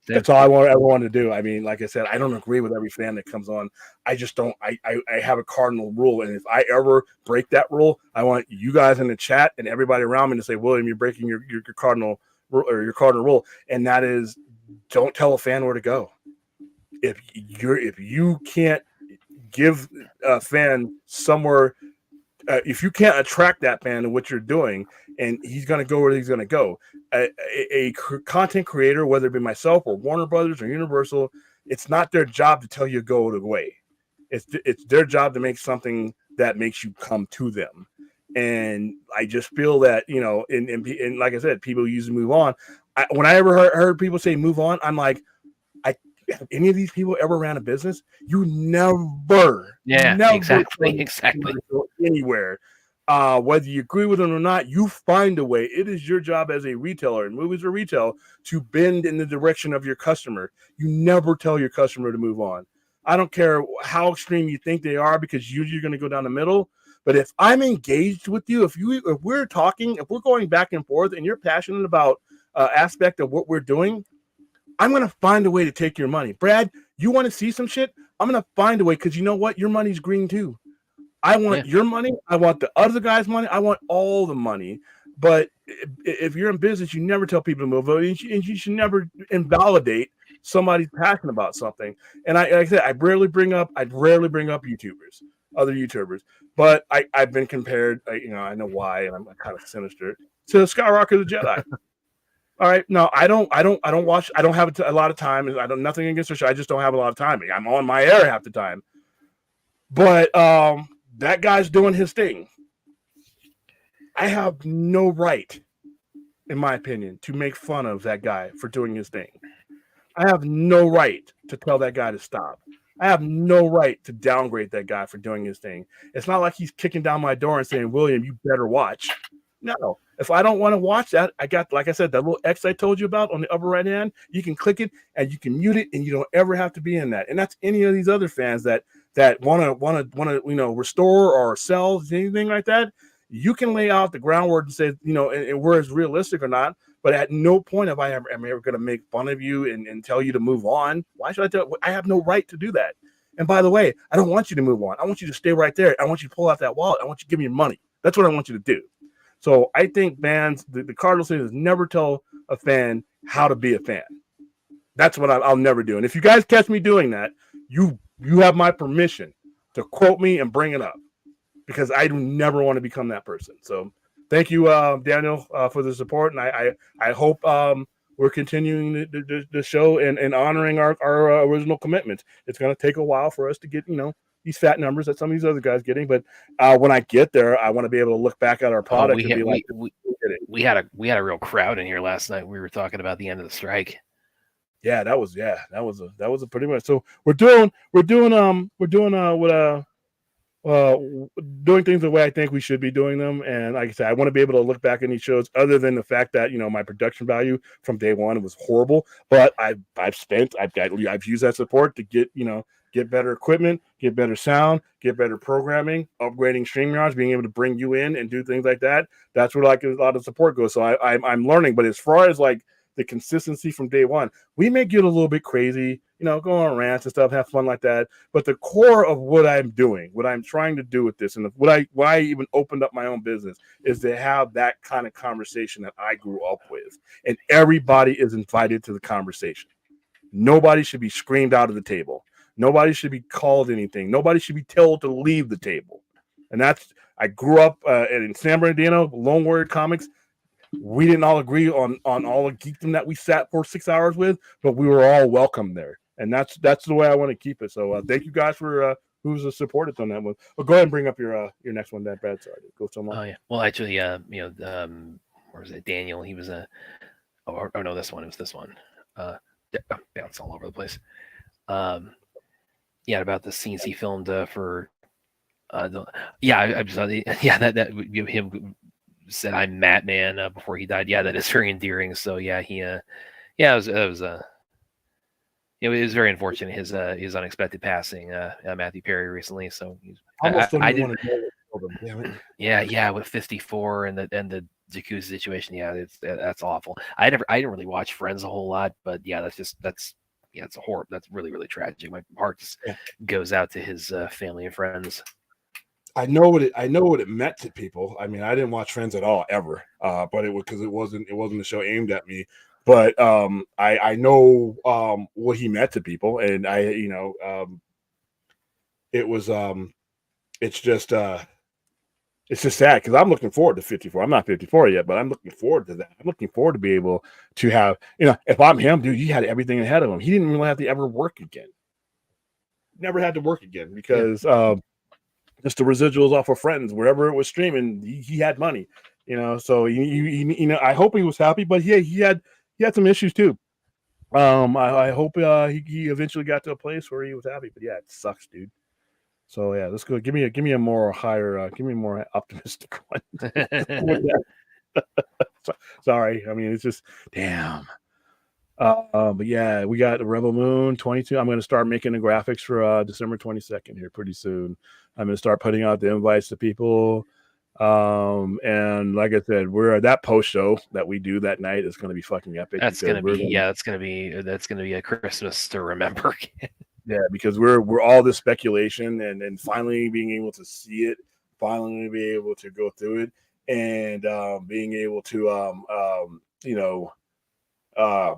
that's all I ever wanted to do. I mean, like I said, I don't agree with every fan that comes on. I just don't. I have a cardinal rule, and if I ever break that rule, I want you guys in the chat and everybody around me to say, William, you're breaking your cardinal rule, and that is, don't tell a fan where to go. If you can't give a fan somewhere. If you can't attract that fan to what you're doing, and he's going to go where he's going to go, a content creator, whether it be myself or Warner Brothers or Universal, it's not their job to tell you to go away. It's their job to make something that makes you come to them. And I just feel that, and like I said, people usually move on. When I ever heard people say move on, I'm like, have any of these people ever ran a business? You never. Exactly. Anywhere. Whether you agree with them or not, you find a way. It is your job as a retailer, and movies or retail, to bend in the direction of your customer. You never tell your customer to move on. I don't care how extreme you think they are, because usually you're going to go down the middle. But if I'm engaged with you, if we're talking, if we're going back and forth, and you're passionate about aspect of what we're doing, I'm going to find a way to take your money. Brad, you want to see some shit? I'm going to find a way, because you know what? Your money's green too. I want your money. I want the other guy's money. I want all the money. But if you're in business, you never tell people to move on, and you should never invalidate somebody's passionate about something. And like I said, I rarely bring up YouTubers, other YouTubers. But I've been compared, I know why, and I'm kind of sinister, to Skywalker the Jedi. All right. No, I don't watch. I don't have a lot of time. Nothing against the show. I just don't have a lot of time. I'm on my air half the time. But that guy's doing his thing. I have no right, in my opinion, to make fun of that guy for doing his thing. I have no right to tell that guy to stop. I have no right to downgrade that guy for doing his thing. It's not like he's kicking down my door and saying, William, you better watch. No. If I don't want to watch that, I got, like I said, that little X I told you about on the upper right hand. You can click it and you can mute it, and you don't ever have to be in that. And that's any of these other fans that want to restore or sell anything like that. You can lay out the groundwork and say, and where it's realistic or not. But at no point am I ever going to make fun of you and tell you to move on. Why should I tell? I have no right to do that. And by the way, I don't want you to move on. I want you to stay right there. I want you to pull out that wallet. I want you to give me your money. That's what I want you to do. So I think fans, the Cardinals thing is never tell a fan how to be a fan. That's what I'll never do. And if you guys catch me doing that, you have my permission to quote me and bring it up, because I do never want to become that person. So thank you, Daniel, for the support. And I hope we're continuing the show and honoring our original commitments. It's going to take a while for us to get, these fat numbers that some of these other guys getting, but when I get there, I want to be able to look back at our product and be we had a real crowd in here last night. We were talking about the end of the strike. yeah, that was a pretty much. So we're doing things the way I think we should be doing them. And like I said, I want to be able to look back on these shows, other than the fact that my production value from day one was horrible. But I've used that support to get better equipment, get better sound, get better programming, upgrading StreamYards, being able to bring you in and do things like that. That's where like a lot of support goes. So I'm learning. But as far as like the consistency from day one, we may get a little bit crazy, go on rants and stuff, have fun like that. But the core of what I'm doing, what I'm trying to do with this, and why I even opened up my own business, is to have that kind of conversation that I grew up with, and everybody is invited to the conversation. Nobody should be screamed out of the table. Nobody should be called anything. Nobody should be told to leave the table. And I grew up in San Bernardino, Lone Warrior Comics. We didn't all agree on all the geekdom that we sat for 6 hours with, but we were all welcome there. And that's the way I want to keep it. So thank you guys for who's supported on that one. Well, go ahead and bring up your next one, that Brad. Sorry, go so long. Oh yeah. Well, actually, where was it? Daniel. He was oh no, this one. It was this one. Bounce all over the place. Yeah, about the scenes he filmed for. I just him said I'm Matt Man before he died. Yeah, that is very endearing. So yeah, it was it was very unfortunate his unexpected passing, Matthew Perry recently. So I didn't. Yeah, with 54 and the jacuzzi situation. Yeah, that's awful. I didn't really watch Friends a whole lot, but yeah, it's a horror. That's really, really tragic. My heart just goes out to his family and friends. I know what it meant to people. I mean, I didn't watch Friends at all ever, but it was because it wasn't a show aimed at me. But I know what he meant to people, and it was it's just sad because I'm looking forward to 54. I'm not 54 yet, but I'm looking forward to that. I'm looking forward to be able to have, if I'm him, dude, he had everything ahead of him. He didn't really have to ever work again. Never had to work again because just the residuals off of Friends, wherever it was streaming, he had money, So I hope he was happy, but he had some issues too. I hope he eventually got to a place where he was happy. But yeah, it sucks, dude. So yeah, let's go. Give me a more higher, give me a more optimistic one. Sorry, I mean it's just damn. But yeah, we got Rebel Moon 22. I'm going to start making the graphics for December 22nd here pretty soon. I'm going to start putting out the invites to people. And like I said, we're that post show that we do that night is going to be fucking epic. That's going to be a Christmas to remember. Yeah, because we're all this speculation and finally being able to see it, finally be able to go through it, and being able to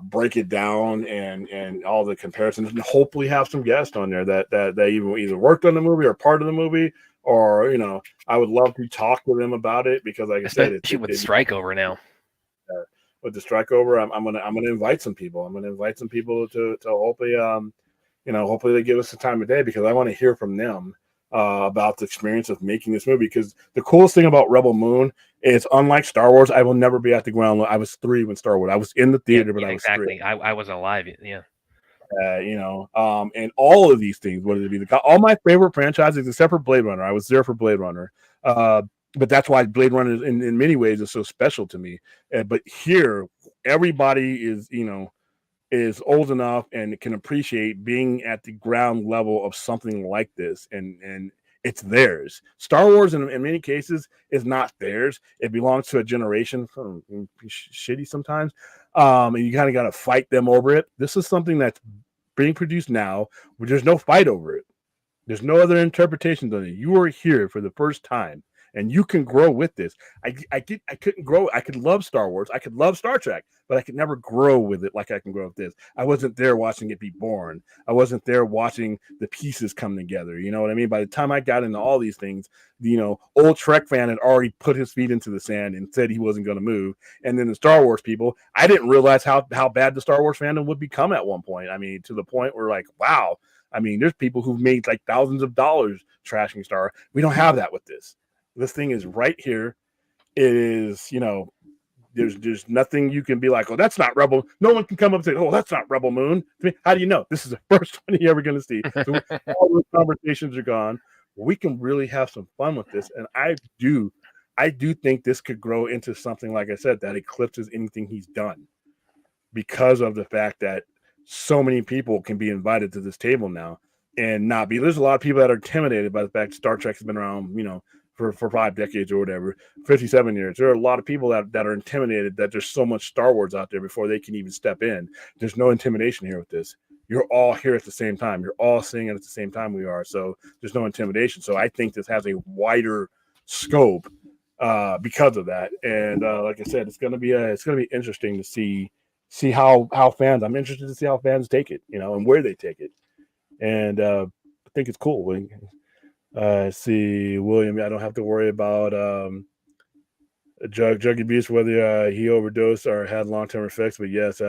break it down and all the comparisons, and hopefully have some guests on there that either worked on the movie or part of the movie, or I would love to talk to them about it because, like I said, with Strike Over now. With the Strike Over, I'm gonna invite some people. I'm gonna invite some people to hopefully hopefully they give us the time of day because I want to hear from them about the experience of making this movie. Because the coolest thing about Rebel Moon is, unlike Star Wars, I will never be at the ground. I was 3 when Star Wars. I was in the theater, but I was exactly. 3. I wasn't alive. Yeah. And all of these things, whether it be all my favorite franchises except for Blade Runner, I was there for Blade Runner. But that's why Blade Runner, in many ways, is so special to me. But here, everybody is old enough and can appreciate being at the ground level of something like this, and it's theirs. Star Wars, in many cases, is not theirs. It belongs to a generation. Shitty sometimes, and you kind of got to fight them over it. This is something that's being produced now, where there's no fight over it. There's no other interpretations on it. You are here for the first time, and you can grow with this. I couldn't grow. I could love Star Wars. I could love Star Trek, but I could never grow with it like I can grow with this. I wasn't there watching it be born. I wasn't there watching the pieces come together. You know what I mean? By the time I got into all these things, old Trek fan had already put his feet into the sand and said he wasn't going to move. And then the Star Wars people, I didn't realize how bad the Star Wars fandom would become at one point. I mean, to the point where, like, wow. I mean, there's people who've made like thousands of dollars trashing Star. We don't have that with this. This thing is right here. It is, There's nothing you can be like, oh, that's not Rebel. No one can come up and say, oh, that's not Rebel Moon. How do you know? This is the first one you're ever going to see. So all those conversations are gone. We can really have some fun with this, and I do think this could grow into something, like I said, that eclipses anything he's done, because of the fact that so many people can be invited to this table now and not be. There's a lot of people that are intimidated by the fact Star Trek has been around, for 5 decades or whatever, 57 years. There are a lot of people that are intimidated that there's so much Star Wars out there before they can even step in. There's no intimidation here with this. You're all here at the same time. You're all seeing it at the same time we are. So there's no intimidation. So I think this has a wider scope because of that. And like I said, it's gonna be interesting to see how fans. I'm interested to see how fans take it, and where they take it. And I think it's cool. See, William, I don't have to worry about drug abuse, whether he overdosed or had long-term effects. But yes,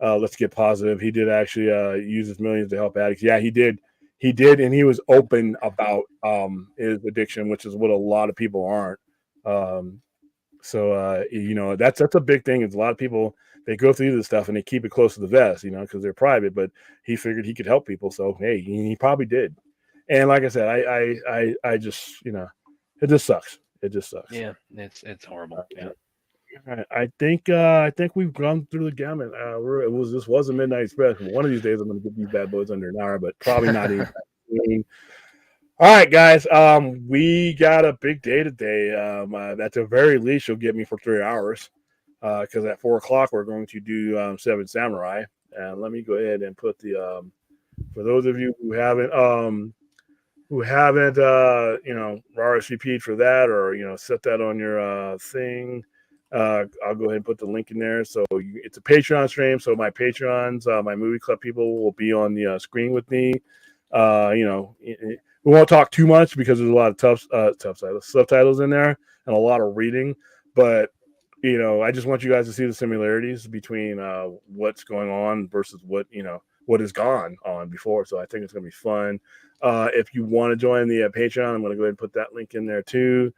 let's get positive. He did actually use his millions to help addicts. Yeah, he did. He did, and he was open about his addiction, which is what a lot of people aren't. So that's a big thing. Is a lot of people, they go through this stuff and they keep it close to the vest, because they're private. But he figured he could help people, so hey, he probably did. And like I said, I just, it just sucks. It just sucks. Yeah, it's horrible. Yeah. I think we've gone through the gamut. This was a Midnight Express. One of these days I'm going to get these bad boys under an hour, but probably not even. All right, guys. We got a big day today. At the very least, you'll get me for 3 hours. Because at 4:00 we're going to do Seven Samurai. And let me go ahead and put the for those of you who haven't RSVP'd for that, or set that on your thing. I'll go ahead and put the link in there. So it's a Patreon stream. So my Patreons, my movie club people will be on the screen with me. We won't talk too much because there's a lot of subtitles in there and a lot of reading. But I just want you guys to see the similarities between what's going on versus what has gone on before. So I think it's going to be fun. If you want to join the Patreon, I'm going to go ahead and put that link in there too.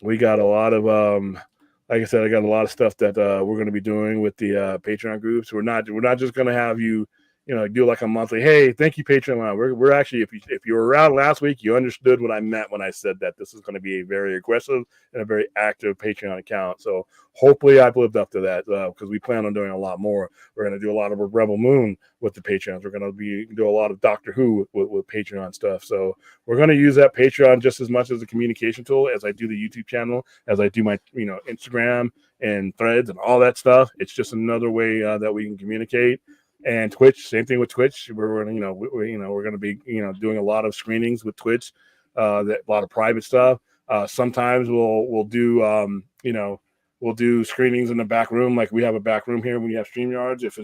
We got a lot of, like I said, I got a lot of stuff that we're going to be doing with the Patreon groups. We're not just going to have you, do like a monthly, hey, thank you, Patreon. We're actually, if you were around last week, you understood what I meant when I said that this is going to be a very aggressive and a very active Patreon account. So hopefully I've lived up to that, because we plan on doing a lot more. We're going to do a lot of Rebel Moon with the Patreons. We're going to do a lot of Doctor Who with Patreon stuff. So we're going to use that Patreon just as much as a communication tool as I do the YouTube channel, as I do my Instagram and Threads and all that stuff. It's just another way that we can communicate. And Twitch, same thing with Twitch. We're going to be doing a lot of screenings with Twitch, a lot of private stuff. Sometimes we'll do we'll do screenings in the back room, like we have a back room here when you have StreamYards. If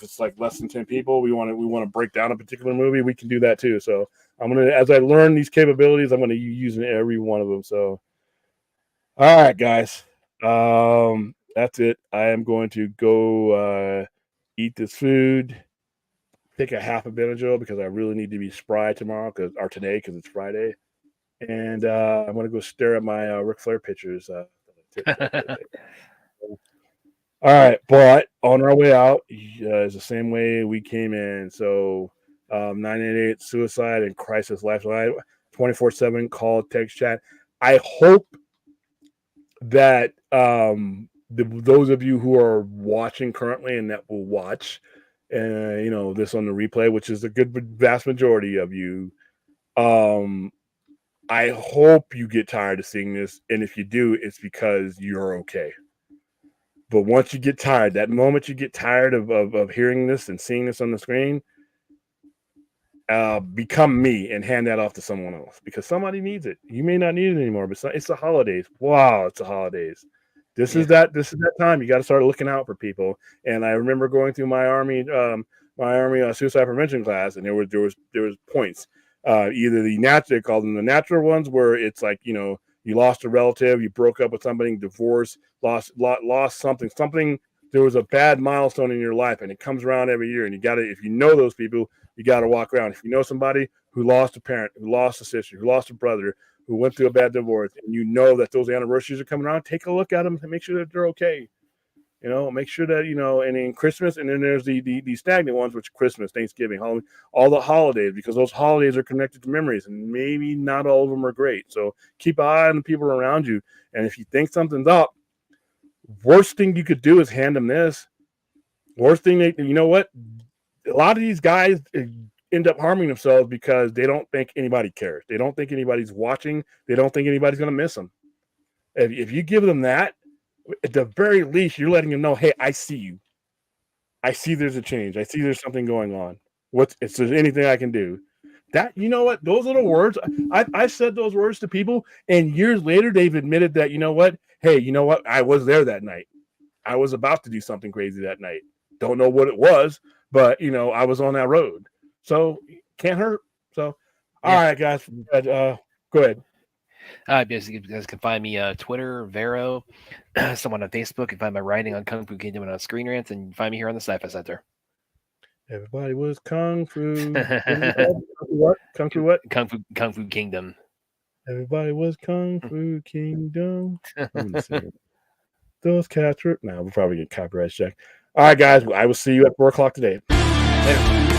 it's like less than 10 people, we want to break down a particular movie, we can do that too. So as I learn these capabilities, I'm gonna use every one of them. So all right, guys, that's it. I am going to go eat this food, take a half a Benadryl because I really need to be spry tomorrow today because it's Friday, and I'm gonna go stare at my Ric Flair pictures. All right, but on our way out is the same way we came in. So 988 suicide and crisis lifeline, 24/7 call, text, chat. I hope that those of you who are watching currently and that will watch this on the replay, which is a good vast majority of you, I hope you get tired of seeing this, and if you do, it's because you're okay. But once you get tired, that moment you get tired of hearing this and seeing this on the screen, become me and hand that off to someone else, because somebody needs it. You may not need it anymore, but it's the holidays. Wow, it's the holidays. This is that time you got to start looking out for people. And I remember going through my army suicide prevention class, and there was points. Either they called them the natural ones, where it's like, you lost a relative, you broke up with somebody, divorce, lost something. There was a bad milestone in your life, and it comes around every year. And if you know those people, you got to walk around. If you know somebody who lost a parent, who lost a sister, who lost a brother, who went through a bad divorce, and you know that those anniversaries are coming around, take a look at them and make sure that they're okay. Make sure that, and in Christmas, and then there's the stagnant ones, which Christmas, Thanksgiving, Halloween, all the holidays, because those holidays are connected to memories, and maybe not all of them are great. So keep an eye on the people around you. And if you think something's up, worst thing you could do is hand them this. Worst thing, you know what? A lot of these guys end up harming themselves because they don't think anybody cares. They don't think anybody's watching. They don't think anybody's going to miss them. If you give them that, at the very least, you're letting them know, hey, I see you. I see there's a change. I see there's something going on. If there's anything I can do. That, you know what? Those little words, I said those words to people, and years later, they've admitted that, you know what? Hey, you know what? I was there that night. I was about to do something crazy that night. Don't know what it was, but, I was on that road. So, can't hurt. So, all right, guys. Go ahead. Basically, you guys can find me Twitter, Vero, someone on Facebook. You can find my writing on Kung Fu Kingdom and on Screen Rants, and you can find me here on the Sci-Fi Center. Everybody was Kung Fu. What? Kung Fu what? Kung Fu Kingdom. Everybody was Kung Fu Kingdom. I'm gonna sing it. Those cats were. We'll probably get copyright check. All right, guys. I will see you at 4:00 today. Later.